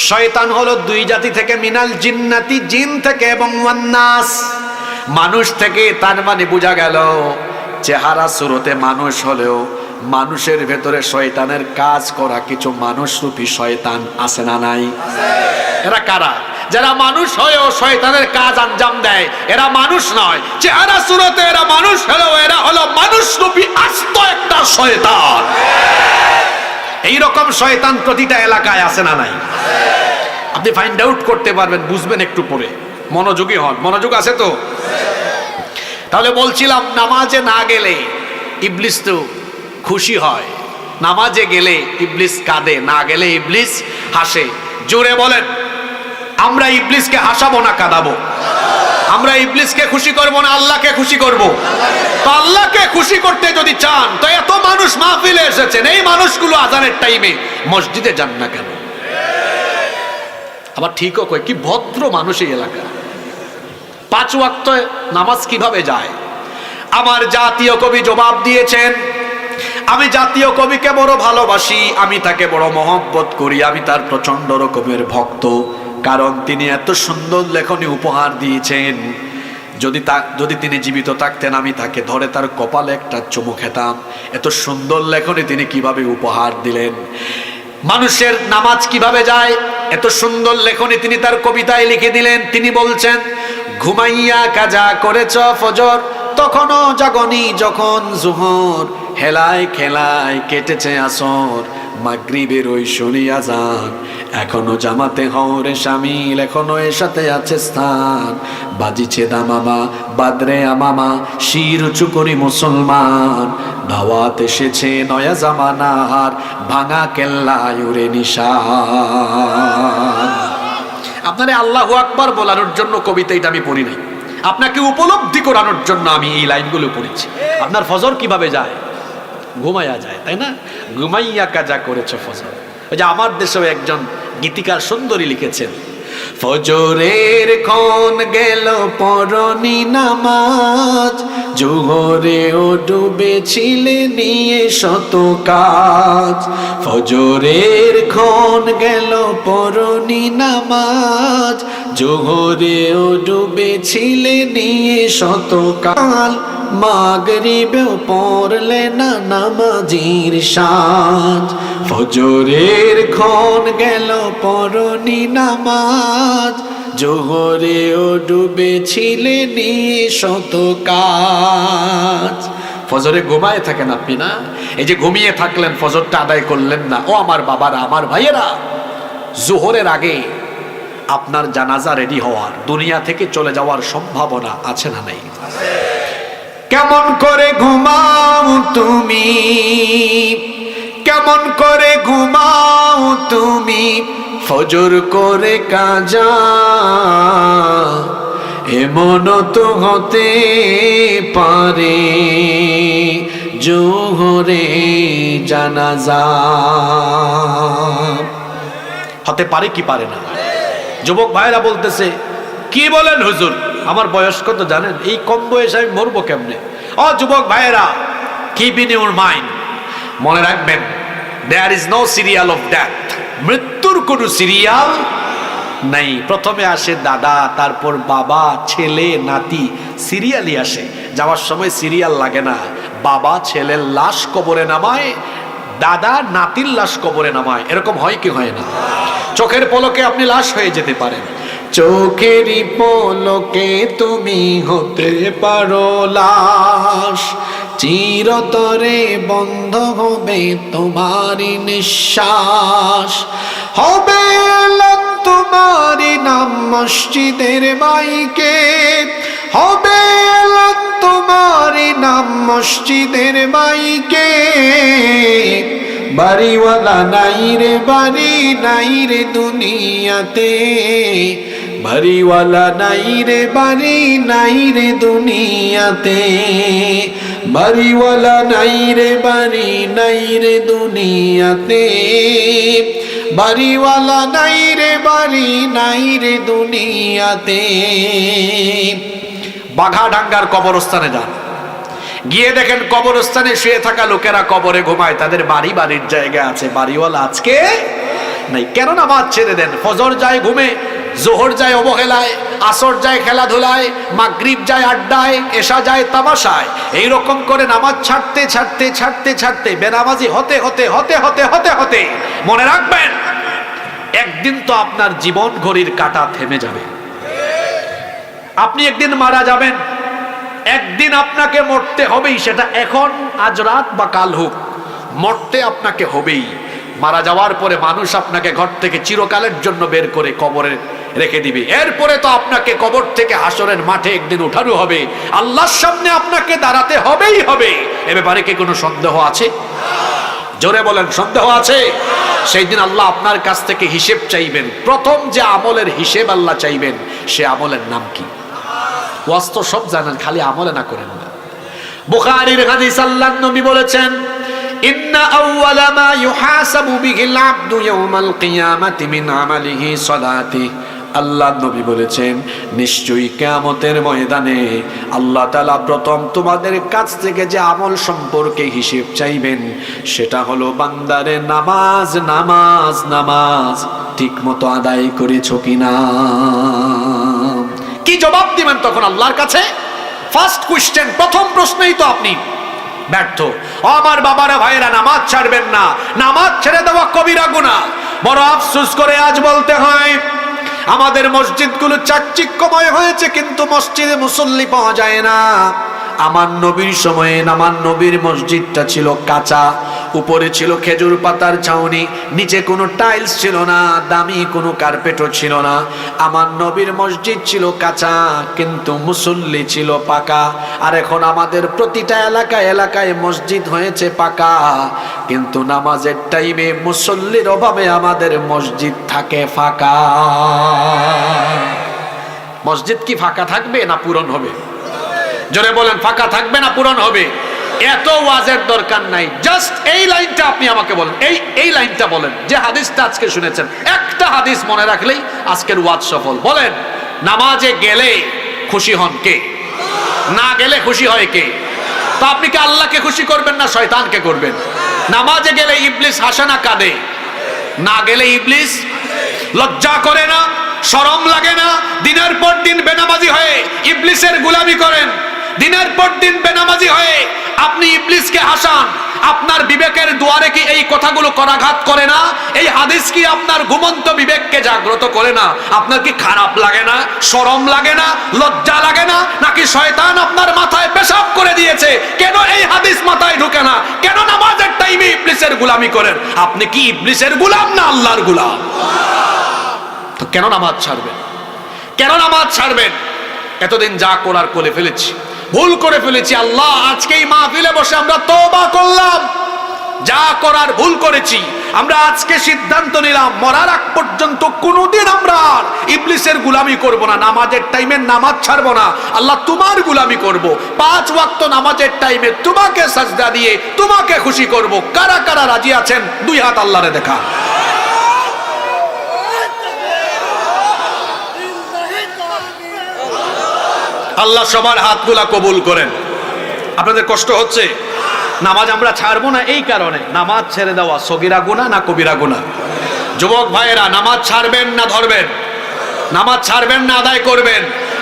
শয়তান হলো দুই জাতি থেকে, মিনাল জিন্নাতি, জিন থেকে, এবং ওয়ান নাস, মানুষ থেকে। তার মানে বোঝা গেল চেহারা সুরতে মানুষ হলেও মানুষের ভেতরে শয়তানের কাজ করা কিছু মানুষরূপী শয়তান আছে না নাই? এরা কারা? যারা মানুষ হয়েও শয়তানের কাজ আঞ্জাম দেয়, এরা মানুষ নয়। চেহারা সুরতে এরা মানুষ হলেও এরা হলো মানুষরূপী আস্ত একটা শয়তান। এইরকম শয়তান প্রতিটা এলাকায় আছে না নাই? আপনি ফাইন্ড আউট করতে পারবেন, বুঝবেন একটু পরে। মনোযোগী হন। মনোযোগ আছে তো? তাহলে বলছিলাম, নামাজে না গেলে ইবলিস তো খুশি হয়, নামাজে গেলে ইবলিস কাঁদে, না গেলে ইবলিস হাসে। জোরে বলেন, আমরা ইবলিসকে হাসাবো না কাঁদাবো? আমরা ইবলিসকে খুশি করব না আল্লাহকে খুশি করব? তো আল্লাহকে খুশি করতে যদি চান, তো এত মানুষ মাহফিলে এসেছেন, এই মানুষগুলো আজানের টাইমে মসজিদে যান না কেন? আবার ঠিকও কয়, কি ভদ্র মানুষ এই এলাকা। 5 ওয়াক্ত নামাজ কিভাবে যায়? আমার জাতীয় কবি জবাব দিয়েছেন, আমি জাতীয় কবিকে বড় ভালোবাসি, আমি তাকে বড় মহব্বত করি, আমি তার প্রচন্ড রকমের ভক্ত। কারণ তিনি এত সুন্দর লেখনী উপহার দিয়েছেন। যদি তিনি জীবিত থাকতেন, আমি তাকে ধরে তার কপালে একটা চুমু খেতাম। এত সুন্দর লেখনী তিনি কিভাবে উপহার দিলেন। মানুষের নামাজ কিভাবে যায়, এত সুন্দর লেখনী তিনি তার কবিতায় লিখে দিলেন। তিনি বলছেন, ঘুমাইয়া কাজা করেছ ফজর, তখনও জাগনি যখন জোহর, হেলায় খেলায় কেটেছে আসর, মাগরিবের ওই শুনি আজান, এখনো জামাতে হরে শামিল, এখনো এর সাথে আছে স্থান, বাজিছে দামামা বাদরে আমামা, শির উঁচু করি মুসলমান, দাওয়াত এসেছে নয়া জামানার, ভাঙা কেল্লায় উড়ে নিশান। আপনারে আল্লাহু আকবার বলানোর জন্য কবিতা এটা আমি পড়ি নাই, আপনাকে উপলব্ধি করানোর জন্য আমি এই লাইনগুলো পড়েছি। আপনার ফজর কিভাবে যায়? ঘুমাইয়া যায়, তাই না? ঘুমাইয়া কাজা করেছে ফজর। ওই যে আমার দেশেও একজন গীতিকার সুন্দরী লিখেছেন, ফজরের ক্ষণ গেল পরনি নামাজ, জোহরেও ডুবেছিলে নিয়ে শত কাজ, ফজরের ক্ষণ গেল পরনি নামাজ, জোহরেও ডুবেছিলে নিয়ে শত কাল, মাগরিবেও পড়লে না নামাজির সাজ, ফজরের ক্ষণ গেল পড়নি নামাজ, জোহরেও ডুবেছিলে নিয়ে শত কাজ। ফজরে ঘুমায় থাকেন আপনি না, এই যে ঘুমিয়ে থাকলেন, ফজরটা আদায় করলেন না। ও আমার বাবারা, আমার ভাইয়েরা, জোহরের আগে আপনার জানাজা রেডি হওয়ার, দুনিয়া থেকে চলে যাওয়ার সম্ভাবনা আছে না নাই? কেমন করে ঘুমাও তুমি, কেমন করে ঘুমাও তুমি, ফজর করে কাজা, এমন তো হতে পারে জোহরে জানাজা। হতে পারে কি পারে না? যুবক ভাইরা বলতেছে, কি বলেন হুজুর, আমার বয়স কত জানেন? এই কম বয়সে আমি মরবো কেমনে? ও যুবক ভাইরা, কিপ ইন ইউর মাইন্ড, মনে রাখবেন, there is no serial of death. মৃত্যুর কোনো সিরিয়াল নাই। প্রথমে আসে দাদা, তারপর বাবা, ছেলে, নাতি, সিরিয়ালই আসে। যাওয়ার সময় সিরিয়াল লাগে না। বাবা ছেলের লাশ কবরে নামায়, দাদা নাতির লাশ কবরে নামায়। এরকম হয় কি হয় না? চোখের পলকে আপনি লাশ হয়ে যেতে পারেন। চোখেরই পলকে তুমি হতে পারো লাশ, চিরতরে বন্ধ হবে তোমারই নিঃশ্বাস, হবে তোমারই নাম মসজিদের মাইকে, হবে তোমারই নাম মসজিদের মাইকে। বাড়িওয়ালা নাই রে, বাড়ি নাই রে দুনিয়াতে, বাড়িওয়ালা নাই রে, বাড়ি নাই রে দুনিয়াতে, বাড়িওয়ালা নাই রে, বাড়ি নাই রে দুনিয়াতে, বাড়িওয়ালা নাই রে, বাড়ি নাই রে দুনিয়াতে। বাঘাডাঙ্গার কবরস্থানে যান, গিয়ে দেখেন কবরস্থানে শুয়ে থাকা লোকেরা কবরে ঘুমায়, তাদের বাড়ি বাড়ির জায়গা আছে, বাড়িওয়ালা আজকে নাই। কেন নামাজ ছেড়ে দেন? ফজর যায় ঘুমে, জোহর যায় অবহেলায়, আসর যায় খেলাধুলায়, মাগরিব যায় আড্ডায়, এশা যায় তামাশায়। এইরকম করে নামাজ ছাড়তে ছাড়তে ছাড়তে ছাড়তে বেনামাজি হতে হতে হতে হতে হতে হতে মনে রাখবেন, একদিন তো আপনার জীবন ঘড়ির কাঁটা থেমে যাবে। আপনি একদিন মারা যাবেন, একদিন আপনাকে মরতে হবেই। সেটা এখন, আজ রাত বা কাল হোক, মরতে আপনাকে হবেই। মারা যাওয়ার পরে মানুষ আপনাকে ঘর থেকে চিরকালের জন্য বের করে কবরে রেখে দিবে। এরপরে তো আপনাকে কবর থেকে হাসরের মাঠে একদিন উঠানো হবে, আল্লাহর সামনে আপনাকে দাঁড়াতে হবেই হবে। এ ব্যাপারে কি কোনো সন্দেহ আছে? জোরে বলেন, সন্দেহ আছে? সেই দিন আল্লাহ আপনার কাছ থেকে হিসেব চাইবেন। প্রথম যে আমলের হিসেব আল্লাহ চাইবেন, সে আমলের নাম কি? ওয়াজ তো সব জানেন, খালি আমলে না করেন না। বুখারীর হাদিস, আল্লাহর নবী বলেছেন, ইন্না আউওয়ালা মা ইউহাসাবু বিহিল আবদু ইয়াউমাল কিয়ামাতি মিন আমালিহি সালাতি। আল্লাহর নবী বলেছেন, নিশ্চয়ই কিয়ামতের ময়দানে আল্লাহ তাআলা প্রথম তোমাদের কাছ থেকে যে আমল সম্পর্কে হিসেব চাইবেন, সেটা হলো বান্দারে নামাজ নামাজ নামাজ ঠিকমতো আদায় করেছো কিনা। কি জবাব দিবেন তখন আল্লাহর কাছে? ফার্স্ট কোশ্চেন, প্রথম প্রশ্নেই তো আপনি ব্যর্থ। আমার বাবারা, ভাইয়েরা, নামাজ ছাড়বেন না। নামাজ ছেড়ে দেওয়া কবিরা গুনাহ। বড় আফসোস করে আজ বলতে হয়, আমাদের মসজিদগুলো চাকচিক্যময় হয়েছে, কিন্তু মসজিদে মুসল্লি পাওয়া যায় না। আমার নবীর সময়ে আমার নবীর মসজিদটা ছিল কাঁচা, উপরে ছিল খেজুর পাতার ছাউনি, নিচে কোনো টাইলস ছিল না, দামি কোনো কার্পেটও ছিল না। আমার নবীর মসজিদ ছিল কাঁচা, কিন্তু মুসল্লি ছিল পাকা। আর এখন আমাদের প্রতিটা এলাকায় এলাকায় মসজিদ হয়েছে পাকা, কিন্তু নামাজের টাইমে মুসল্লির অভাবে আমাদের মসজিদ থাকে ফাঁকা। মসজিদ কি ফাঁকা থাকবে না পূরণ হবে? জোরে বলেন, ফাঁকা থাকবে না পূরণ হবে? এত ওয়াজের দরকার নাই, জাস্ট এই লাইনটা আপনি আমাকে বলেন, এই লাইনটা বলেন, যে হাদিসটা আজকে শুনেছেন, একটা হাদিস মনে রাখলেই আজকের ওয়াজ সফল। বলেন, নামাজে গেলে খুশি হন কে? না গেলে খুশি হয় কে? তো আপনি কি আল্লাহকে খুশি করবেন না শয়তানকে করবেন? নামাজে গেলে ইবলিস হাসে না কাঁদে? না গেলে ইবলিস লজ্জা করে না, শরম লাগে না? দিনের পর দিন বেনামাজি হয়ে ইবলিসের গোলামি করেন, দিনের পর দিন বেনামাজি হয়ে আপনি ইবলিসকে হাসান, আপনার বিবেকের দুয়ারে কি এই কথাগুলো করাঘাত করে না? এই হাদিস কি আপনার ঘুমন্ত বিবেককে জাগ্রত করে না? আপনার কি খারাপ লাগে না, শরম লাগে না, লজ্জা লাগে না? নাকি শয়তান আপনার মাথায় পেশাব করে দিয়েছে? কেন এই হাদিস মাথায় ঢুকে না? কেন নামাজের টাইমে ইবলিসের গোলামি করেন? আপনি কি ইবলিসের গোলাম না আল্লাহর গোলাম? তো কেন নামাজ ছাড়বেন? কেন নামাজ ছাড়বেন? এতদিন যা করার করে ফেলেছি, ভুল করে ফেলেছি। আল্লাহ আজকেই মাহফিলে বসে আমরা তওবা করলাম, যা করার ভুল করেছি। আমরা আজকে সিদ্ধান্ত নিলাম মরার আগ পর্যন্ত কোনোদিন আমরা আর ইবলিসের গোলামি করব না, নামাজের টাইমে নামাজ ছাড়বো না। আল্লাহ তোমার গোলামি করব, 5 ওয়াক্ত নামাজের টাইমে তোমাকে সাজদা দিয়ে তোমাকে খুশি করব। কারা কারা রাজি আছেন 2 হাত আল্লাহরে দেখা। আল্লাহ সবার হাতগুলা কবুল করেন। আপনাদের কষ্ট হচ্ছে, নামাজ আমরা ছাড়বো না এই কারণে, নামাজ ছেড়ে দেওয়া সগীরা গুনাহ না কবিরা গুনাহ? যুবক ভাইয়েরা, নামাজ ছাড়বেন না ধরবেন? নামাজ ছাড়বেন না আদায় করবেন?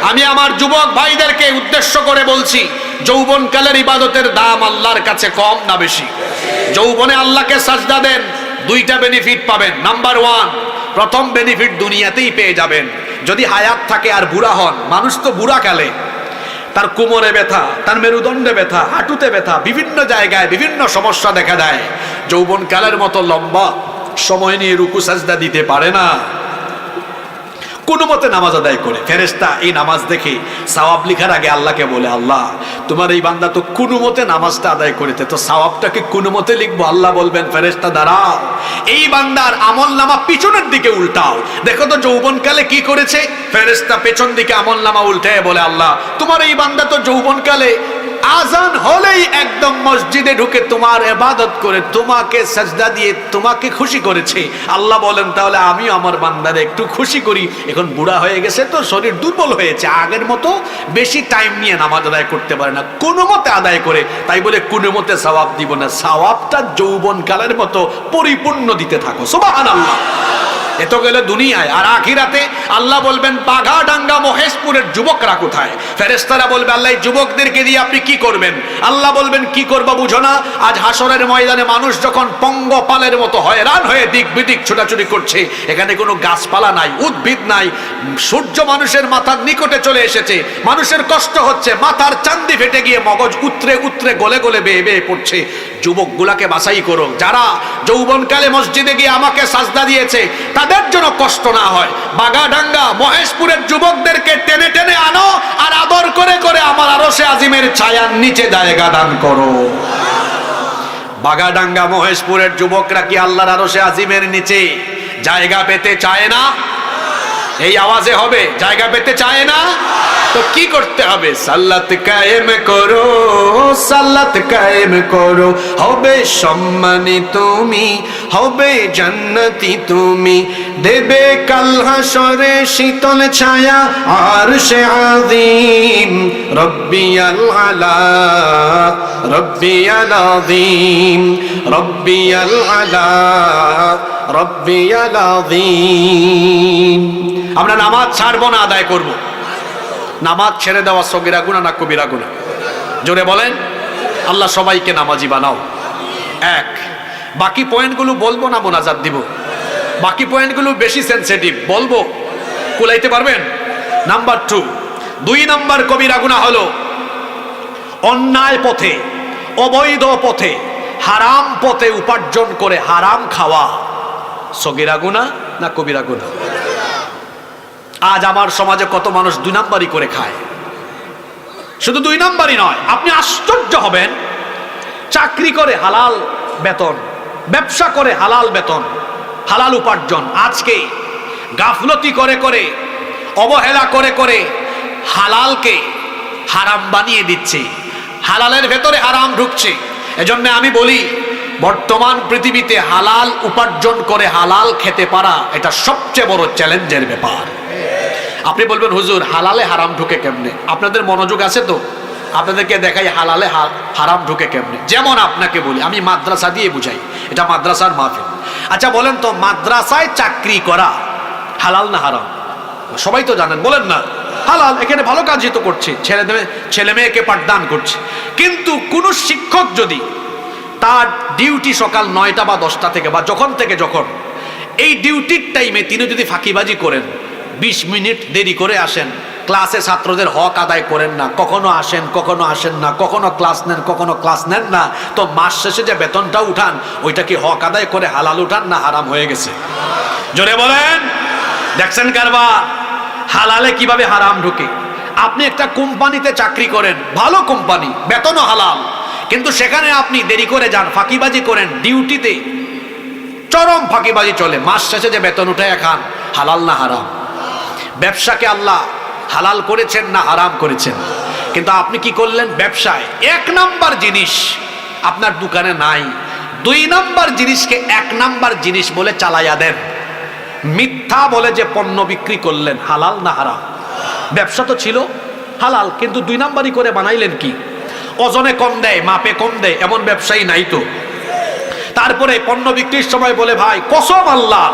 আমি আমার যুবক ভাইদেরকে উদ্দেশ্য করে বলছি, যৌবনকালের ইবাদতের দাম আল্লাহর কাছে কম না বেশি? যৌবনে আল্লাহকে সাজদা দেন, 2টা বেনিফিট পাবেন। নাম্বার 1, প্রথম বেনিফিট দুনিয়াতেই পেয়ে যাবেন। যদি হায়াত থাকে আর বুড়া হন, মানুষ তো বুড়া কালে তার কোমরে ব্যথা, তার মেরুদণ্ডে ব্যথা, হাঁটুতে ব্যথা, বিভিন্ন জায়গায় বিভিন্ন সমস্যা দেখা দেয়। যৌবনকালের মতো লম্বা সময় নিয়ে রুকু সাজদা দিতে পারে না, কোনো মতে নামাজ আদায় করে। ফেরেশতা এই নামাজ দেখে সওয়াব লিখার আগে আল্লাহকে বলে, আল্লাহ তোমার এই বান্দা তো কোনো মতে নামাজটা আদায় করেছে, তো সওয়াবটাকে কোনো মতে লিখবো। আল্লাহ বলবেন, ফেরেশতা দাঁড়াও, এই বান্দার আমল নামা পিছনের দিকে উল্টাও, দেখো তো যৌবনকালে কি করেছে। ফেরেশতা পেছন দিকে আমল নামা উল্টে বলে, আল্লাহ তোমার এই বান্দা তো যৌবনকালে আজান হলেই একদম মসজিদে ঢুকে তোমার ইবাদত করে তোমাকে সাজদা দিয়ে তোমাকে খুশি করেছে। আল্লাহ বলেন, তাহলে আমিও আমার বান্দারে একটু খুশি করি। এখন বুড়া হয়ে গেছে তো, শরীর দুর্বল হয়েছে, আগের মতো বেশি টাইম নিয়ে নামাজ আদায় করতে পারে না, কোনো মতে আদায় করে, তাই বলে কোনো মতে সওয়াব দিব না। সওয়াবটা যৌবনকালের মতো পরিপূর্ণ দিতে থাকো। সুবহানাল্লাহ। এত গেলে দুনিয়ায়, আর আখিরাতে আল্লাহ বলবেন, বাঘাডাঙ্গা মহেশপুরের যুবকরা কোথায়? ফেরেশতারা বলবে, আল্লাহ এই যুবকদেরকে দিয়ে আপনি কি করবেন? আল্লাহ বলবেন, কি করবা বুঝো না? আজ হাসরের ময়দানে মানুষ যখন পঙ্গপালের মতো হয়রান হয়ে দিক বিদিক ছোটাছুটি করছে, এখানে কোনো গাছপালা নাই, উদ্ভিদ নাই, সূর্য মানুষের মাথার নিকটে চলে এসেছে, মানুষের কষ্ট হচ্ছে, মাথার চান্দি ফেটে গিয়ে মগজ উতরে উতরে গলে গলে বেয়ে বেয়ে পড়ছে। যুবকগুলাকে বাছাই করো, যারা যৌবনকালে মসজিদে গিয়ে আমাকে সাজদা দিয়েছে, তাদের জন্য কষ্ট না হয়। বাগাডাঙ্গা মহেশপুরের যুবকদেরকে টেনে টেনে আনো, আর আদর করে করে আমার আরশে আজিমের ছায়ার নিচে জায়গা দান করো। বাগাডাঙ্গা মহেশপুরের যুবকরা কি আল্লাহর আরশে আজিমের নিচে জায়গা পেতে চায় না? এই আওয়াজে হবে, জায়গা পেতে চায় না? তো কি করতে হবে? সালাত কায়েম করো, সালাত কায়েম করো, হবে সম্মানী তুমি, হবে জান্নাতি তুমি, দেবে কাল হাসরে শীতল ছায়া আরশে আযীম। রব্বিয়াল আলা, রব্বিয়াল আযীম, রব্বিয়াল আলা, রব্বিয়াল আযীম। আমরা নামাজ ছাড়বো না, আদায় করব। নামাজ ছেড়ে দেওয়া সগীরা গুনাহ না কবিরা গুনাহ? জোরে বলেন। আল্লাহ সবাইকে নামাজি বানাও। 1, বাকি পয়েন্টগুলো বলবো না, মোনাজাত দিব। বাকি পয়েন্টগুলো বেশি সেনসিটিভ, বলবো, কুলাইতে পারবেন? নাম্বার 2 নাম্বার কবিরা গুনাহ হলো অন্যায় পথে, অবৈধ পথে, হারাম পথে উপার্জন করে হারাম খাওয়া। সগীরা গুনাহ না কবিরা গুনাহ? আজ আমার সমাজে কত মানুষ 2 নাম্বারই করে খায়। শুধু 2 নাম্বারই নয়, আপনি আশ্চর্য হবেন, চাকরি করে হালাল বেতন, ব্যবসা করে হালাল বেতন, হালাল উপার্জন, আজকে গাফলতি করে করে, অবহেলা করে করে হালালকে হারাম বানিয়ে দিচ্ছে, হালালের ভেতরে হারাম ঢুকছে। এজন্য আমি বলি, বর্তমান পৃথিবীতে হালাল উপার্জন করে হালাল খেতে পারা, এটা সবচেয়ে বড় চ্যালেঞ্জের ব্যাপার। আপনি বলবেন, হুজুর হালালে হারাম ঢুকে কেমনে? আপনাদের মনোযোগ আছে তো? আপনাদেরকে দেখাই হালালে হারাম ঢুকে কেমনে। যেমন আপনাকে বলি, আমি মাদ্রাসা দিয়ে বুঝাই, এটা মাদ্রাসার মাহফিল। আচ্ছা বলেন তো, মাদ্রাসায় চাকরি করা হালাল না হারাম? সবাই তো জানেন, বলেন না। হালাল, এখানে ভালো কাজই তো করছে, ছেলে মেয়েকে পাঠদান করছে। কিন্তু কোন শিক্ষক যদি তার ডিউটি সকাল 9টা বা 10টা থেকে বা যখন থেকে যখন, এই ডিউটির টাইমে তিনি যদি ফাঁকিবাজি করেন, 20 মিনিট দেরি করে আসেন, ক্লাসে ছাত্রদের হক আদায় করেন না, কখনো আসেন কখনো আসেন না, কখনো ক্লাস নেন কখনো ক্লাস নেন না, তো মাস শেষে যে বেতনটা উঠান ওইটা কি হক আদায় করে হালাল উঠান না হারাম হয়ে গেছে? জোরে বলেন। দেখছেন কারবার হালালে কিভাবে হারাম ঢুকে। আপনি একটা কোম্পানিতে চাকরি করেন, ভালো কোম্পানি, বেতনও হালাল, কিন্তু সেখানে আপনি দেরি করে যান, ফাঁকিবাজি করেন ডিউটিতে, চরম ফাঁকিবাজি চলে, মাস শেষে যে বেতন উঠে খান, হালাল না হারাম? ব্যবসাকে আল্লাহ হালাল করেছেন না হারাম করেছেন? কিন্তু আপনি কি করলেন? ব্যবসায় 1 নাম্বার জিনিস আপনার দোকানে নাই, 2 নাম্বার জিনিসকে 1 নাম্বার জিনিস বলে চালাইয়া দেন, মিথ্যা বলে যে পণ্য বিক্রি করলেন, হালাল না হারাম? ব্যবসা তো ছিল হালাল, কিন্তু 2 নাম্বারই করে বানাইলেন কি? ওজনে কম দেয়, মাপে কম দেয়, এমন ব্যবসায়ী নাই তো। তারপরে পণ্য বিক্রির সময় বলে, ভাই কসম আল্লাহ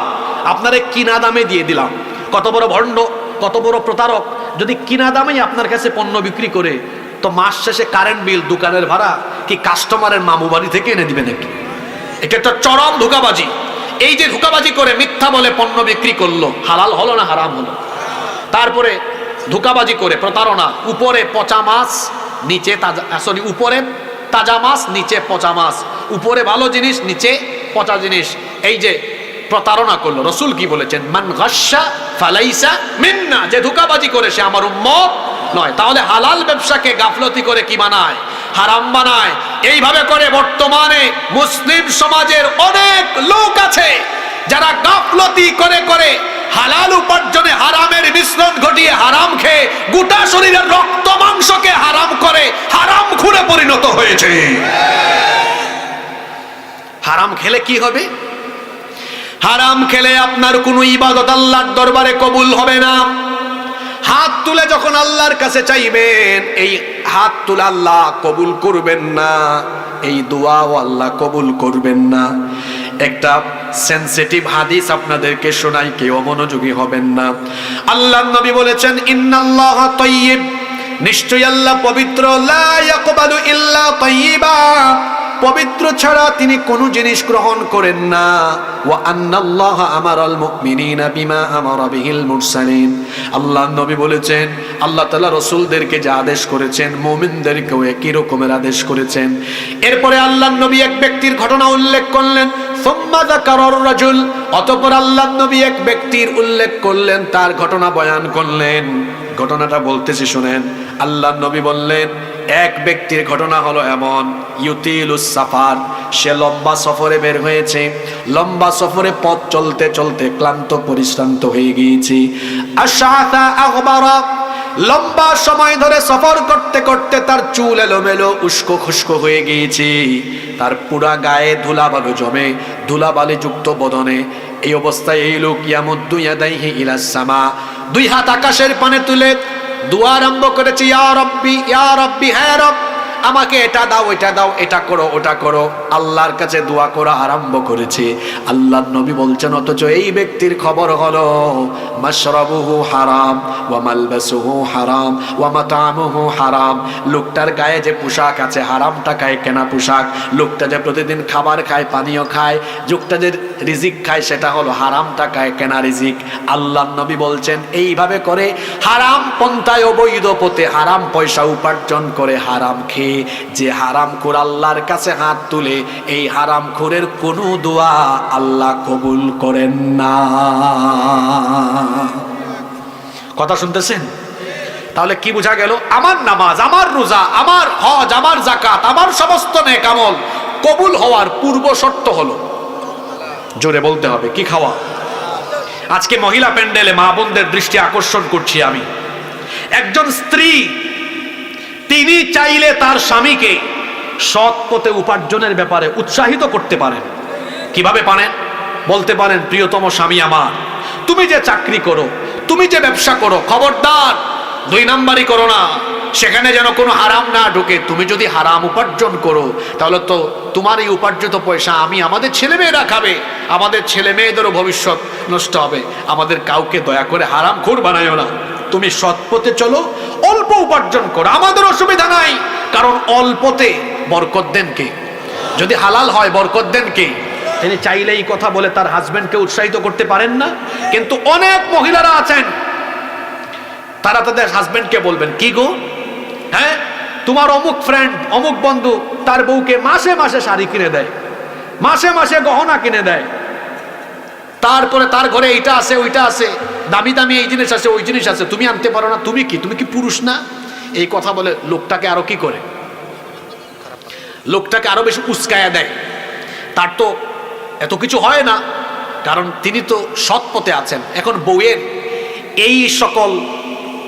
আপনারে কিনা দামে দিয়ে দিলাম। কত বড় ভণ্ড, কত বড় প্রতারক! যদি কিনা দামেই আপনার কাছে পণ্য বিক্রি করে, তো মাস শেষে কারেন্ট বিল, দোকানের ভাড়া কি কাস্টমারের মামু বাড়ি থেকে এনে দিবে নাকি? এটা একটা চরম ধোঁকাবাজি। এই যে ধোঁকাবাজি করে মিথ্যা বলে পণ্য বিক্রি করলো, হালাল হলো না হারাম হলো? তারপরে ধোঁকাবাজি করে প্রতারণা, উপরে পচা মাছ নিচে তাজা, সরি উপরে তাজা মাছ নিচে পচা মাছ, উপরে ভালো জিনিস নিচে পচা জিনিস, এই যে প্রতারণা করলো। রসুল কি বলেছেন? মান গাশশা ফালাইসা মিন্না, যে ধোঁকাবাজি করে সে আমার উম্মত নয়। তাহলে হালাল ব্যবসাকে গাফলতি করে কি বানায়? হারাম বানায়। এইভাবে করে বর্তমানে মুসলিম সমাজের অনেক লোক আছে যারা গাফলতি করে করে হালাল উপার্জনে হারামের মিশ্রণ ঘটিয়ে হারাম খেয়ে গোটা শরীরের রক্ত মাংসকে হারাম করে হারাম খুরে পরিণত হয়েছে। হারাম খেলে কি হবে? হারাম খেলে আপনার কোনো ইবাদত আল্লাহর দরবারে কবুল হবে না। হাত তুলে যখন আল্লাহর কাছে চাইবেন, এই হাত তুলে আল্লাহ কবুল করবেন না, এই দোয়াও আল্লাহ কবুল করবেন না। একটা সেনসিটিভ হাদিস আপনাদেরকে শোনাই, কেউ মনোযোগী হবেন না। আল্লাহর নবী বলেছেন, ইন্নাল্লাহ তাইয়্যিব, নিশ্চয়ই আল্লাহ পবিত্র, লা ইয়াকবালু ইল্লা তাইয়্যিবা, পবিত্র ছাড়া তিনি কোনো জিনিস গ্রহণ করেন না। ওয়া আন্নাল্লাহা আমারাল মুমিনিনা বিমা আমারা বিহিল মুরসালিন, আল্লাহর নবী বলেছেন আল্লাহ তাআলা রাসূলদেরকে যা আদেশ করেছেন মুমিনদেরকেও একই রকমের আদেশ করেছেন। এরপরে আল্লাহর নবী এক ব্যক্তির ঘটনা উল্লেখ করলেন, সুম্মা যাকারার রাজুল, অতঃপর আল্লাহর নবী এক ব্যক্তির উল্লেখ করলেন, তার ঘটনা বয়ান করলেন। ঘটনাটা বলতেছি শুনেন। আল্লাহর নবী বললেন, এক ব্যক্তির ঘটনা হলো এমন, ইউতিলুস সাফার, সে লম্বা সফরে বের হয়েছে, লম্বা সফরে পথ চলতে চলতে ক্লান্ত পরিশ্রান্ত হয়ে গিয়েছে। আশআতা আগবারা, লম্বা সময় ধরে সফর করতে করতে তার চুল এলোমেলো উস্কো খুস্কো হয়ে গিয়েছে, তার পুরা গায়ে ধুলাবালু জমে, ধুলাবালি যুক্ত বদনে। এই অবস্থায় এই লোক ইয়ামুদ্দু ইয়াদাইহি ইলাস সামা, 2 হাত আকাশের পানে তুলে দোয়া আরম্ভ করেছে, ইয়া রব্বি ইয়া রব্বি, হ্যাঁ রব আমাকে এটা দাও ওইটা দাও, এটা করো ওটা করো, আল্লাহর কাছে দোয়া করা আরম্ভ করেছে। আল্লাহর নবী বলছেন, অথচ এই ব্যক্তির খবর হলো মাশরাবুহু হারাম ওয়া মালবাসুহু হারাম ওয়া মাতামুহু হারাম, লোকটার গায়ে যে পোশাক আছে হারাম টাকায় কেনা পোশাক, লোকটা যে প্রতিদিন খাবার খায়, পানীয় খায়, লোকটা যে রিজিক খায় সেটা হলো হারাম টাকায় কেনা রিজিক। আল্লাহর নবী বলছেন, এইভাবে করে হারাম পন্থায় অবৈধ পথে হারাম পয়সা উপার্জন করে হারাম খেয়ে যে হারামখোর আল্লাহর কাছে হাত তুলে, এই হারামখোরের কোনো দোয়া আল্লাহ কবুল করেন না। কথা শুনতেছেন? তাহলে কি বোঝা গেল? আমার নামাজ, আমার রোজা, আমার হজ, আমার যাকাত, আমার সমস্ত নেক আমল কবুল হওয়ার পূর্ব শর্ত হলো, জোরে বলতে হবে, কি? খাওয়া। আজকে মহিলা প্যান্ডেলে মা বোনদের দৃষ্টি আকর্ষণ করছি আমি, একজন স্ত্রী তিনি চাইলে তার স্বামীকে সৎ পথে উপার্জনের ব্যাপারে উৎসাহিত করতে পারেন। কিভাবে পারেন? বলতে পারেন, প্রিয়তম স্বামী আমার, তুমি যে চাকরি করো, তুমি যে ব্যবসা করো, খবরদার 2 নাম্বারই করো না, সেখানে যেন কোনো হারাম না ঢোকে। তুমি যদি হারাম উপার্জন করো তাহলে তো তোমার এই উপার্জিত পয়সা আমি আমাদের ছেলে মেয়েরা খাবে, আমাদের ছেলে মেয়েদেরও ভবিষ্যৎ নষ্ট হবে। আমাদের কাউকে দয়া করে হারামখোর বানায়ো না। তুমি সৎ পথে চলো, অল্প উপার্জন করো, আমাদের অসুবিধা নাই। কারণ অল্পতে বরকত দেন কে? যদি হালাল হয় বরকত দেন কে? তিনি চাইলেই কথা বলে তার হাজবেন্ডকে উৎসাহিত করতে পারেন না। কিন্তু অনেক মহিলারা আছেন, তারা তাদের হাজবেন্ডকে বলবেন, কি গো, হ্যাঁ তোমার অমুক ফ্রেন্ড, অমুক বন্ধু তার বউকে মাসে মাসে শাড়ি কিনে দেয়, মাসে মাসে গহনা কিনে দেয়, তারপরে তার ঘরে এইটা আছে ওইটা আছে, দামি দামি এই জিনিস আছে ওই জিনিস আছে, তুমি আনতে পারো না, তুমি কি পুরুষ না? এই কথা বলে লোকটাকে আরো কি করে, লোকটাকে আরো বেশি উস্কায়া দেয়। তার তো এত কিছু হয় না, কারণ তিনি তো সৎ পথে আছেন। এখন বউয়ের এই সকল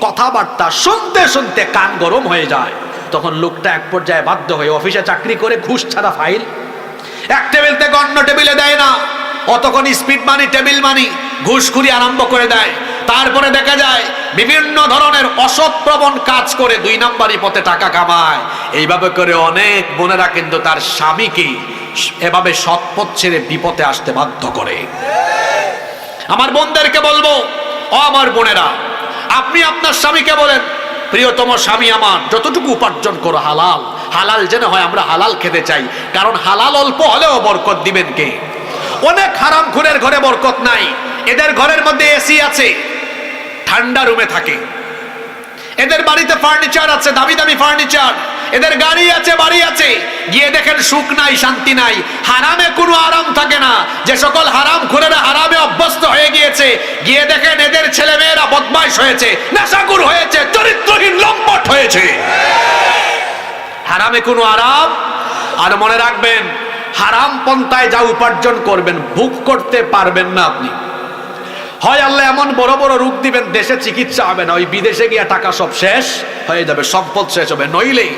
কথাবার্তা শুনতে শুনতে কান গরম হয়ে যায়। তখন লোকটা এক পর্যায়ে বাধ্য হয়ে অফিসে চাকরি করে ঘুষ ছাড়া ফাইল এক টেবিল থেকে অন্য টেবিলে দেয় না, অতক্ষণ স্পিড মানি টেবিল মানি ঘুষখুরি আরম্ভ করে দেয়। তারপরে দেখা যায় বিভিন্ন ধরনের অসৎ প্রবণ কাজ করে 2 নাম্বারি পথে টাকা কামায়। এইভাবে করে অনেক বোনেরা কিন্তু তার স্বামীকে এভাবে সৎ পথ ছেড়ে বিপথে আসতে বাধ্য করে। আমার বোনদেরকে বলবো, ও আমার বোনেরা, আপনি আপনার স্বামীকে বলেন, প্রিয়তম স্বামী আমার, যতটুকু উপার্জন করো হালাল, হালাল যেন হয়, আমরা হালাল খেতে চাই। কারণ হালাল অল্প হলেও বরকত দিবেন কে? অনেক হারামখোরের ঘরে বরকত নাই। এদের ঘরের মধ্যে এসি আছে, ঠান্ডা রুমে থাকে, এদের বাড়িতে ফার্নিচার আছে, দামি দামি ফার্নিচার, এদের গাড়ি আছে, বাড়ি আছে, গিয়ে দেখেন সুখ নাই, শান্তি নাই, হারামে কোনো আরাম থাকে না। যে সকল হারামখোরেরা হারামে অভ্যস্ত হয়ে গিয়েছে, গিয়ে দেখেন এদের ছেলেমেয়েরা বদমাইশ হয়েছে, নেশাখোর হয়েছে, চরিত্রহীন লম্পট হয়েছে। হারামে কোনো আরাম। আর মনে রাখবেন, হারাম পন্থায় যা উপার্জন করবেন ভোগ করতে পারবেন না আপনি। হয় আল্লাহ এমন বড় বড় রোগ দিবেন দেশে চিকিৎসা হবে না, ওই বিদেশে গিয়ে টাকা সব শেষ হয়ে যাবে, সম্পদ শেষ হবে, নইলেই